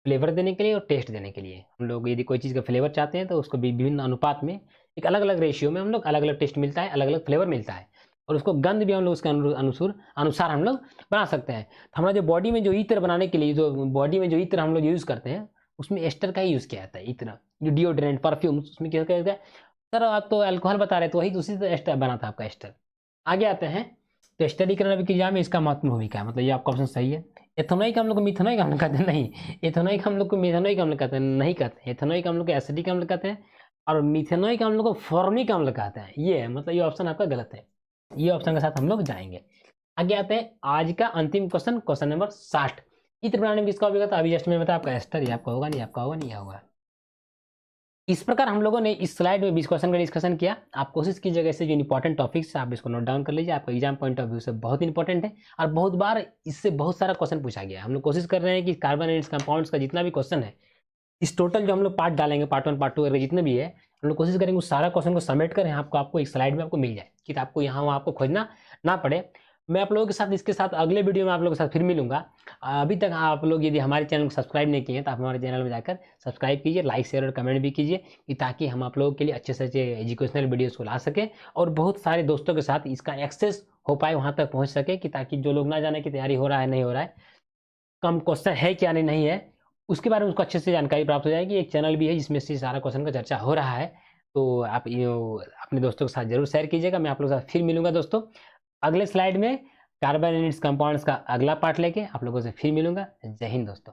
फ्लेवर देने के लिए और टेस्ट देने के लिए। हम लोग यदि कोई चीज़ का फ्लेवर चाहते हैं तो उसको विभिन्न अनुपात में, एक अलग अलग रेशियो में हम लोग अलग अलग टेस्ट मिलता है, अलग अलग फ्लेवर मिलता है, और उसको गंध भी हम लोग उसके अनुसार हम लोग बना सकते हैं। तो हमारा जो बॉडी में जो इत्र बनाने के लिए, जो बॉडी में जो इत्र हम लोग यूज़ करते हैं, उसमें एस्टर का ही यूज़ किया जाता है। इत्र जो डिओड्रेंट, परफ्यूम, उसमें क्या कहते हैं। सर आप तो अल्कोहल बता रहे, तो वही दूसरी से एस्टर बना था आपका एस्टर। आगे आते हैं, तो एस्टरीकरण अभिक्रिया में इसका महत्वपूर्ण भूमिका है, मतलब ये आपका ऑप्शन सही है। एथेनॉइक हम लोग को मिथेनॉइक अम्ल कहते हैं, नहीं। एथेनॉइक हम लोग को मिथेनॉइक अम्ल कहते हैं, नहीं कहते हैं। एथेनॉइक हम लोग को एसिटिक अम्ल कहते हैं, और मिथेनॉइक हम लोग को फॉर्मिक अम्ल कहते हैं। ये है, मतलब ये ऑप्शन आपका गलत है। ये ऑप्शन के साथ हम लोग जाएंगे। आगे आते हैं आज का अंतिम क्वेश्चन, क्वेश्चन नंबर 60। इत्र बनाने में किसका उपयोग होता है, अभी जस्ट में बताया आपका एस्टर। ये आपका होगा नहीं, आपका होगा नहीं होगा। इस प्रकार हम लोगों ने इस स्लाइड में 20 क्वेश्चन का डिस्कशन किया। आप कोशिश कीजिएगा इससे जो इंपॉर्टेंट टॉपिक्स है आप इसको नोट डाउन कर लीजिए, आपका एग्जाम पॉइंट ऑफ व्यू से बहुत इंपॉर्टेंट है, और बहुत बार इससे बहुत सारा क्वेश्चन पूछा गया है। हम लोग कोशिश कर रहे हैं कि कार्बन एंड कंपाउंड्स का जितना भी क्वेश्चन है, इस टोटल जो हम लोग पार्ट डालेंगे, पार्ट 1 पार्ट 2 करके जितने भी है, हम लोग कोशिश करेंगे उस सारा क्वेश्चन को समेट कर आपको एक स्लाइड में आपको मिल जाए, कि आपको यहाँ वहाँ आपको खोजना ना पड़े। मैं आप लोगों के साथ इसके साथ अगले वीडियो में आप लोगों के साथ फिर मिलूंगा। अभी तक आप लोग यदि हमारे चैनल को सब्सक्राइब नहीं किए हैं तो आप हमारे चैनल में जाकर सब्सक्राइब कीजिए, लाइक शेयर और कमेंट भी कीजिए, कि ताकि हम आप लोगों के लिए अच्छे से अच्छे एजुकेशनल वीडियोज़ को ला सकें, और बहुत सारे दोस्तों के साथ इसका एक्सेस हो पाए, वहाँ तक पहुँच सके, कि ताकि जो लोग ना जाने की तैयारी हो रहा है नहीं हो रहा है, कम क्वेश्चन है क्या नहीं है, उसके बारे में उसको अच्छे से जानकारी प्राप्त हो जाएगी। एक चैनल भी है जिसमें से सारा क्वेश्चन का चर्चा हो रहा है, तो आप अपने दोस्तों के साथ जरूर शेयर कीजिएगा। मैं आप लोगों के साथ फिर मिलूंगा दोस्तों अगले स्लाइड में, कार्बन एंड इट्स कंपाउंड्स का अगला पार्ट लेके आप लोगों से फिर मिलूंगा। जय हिंद दोस्तों।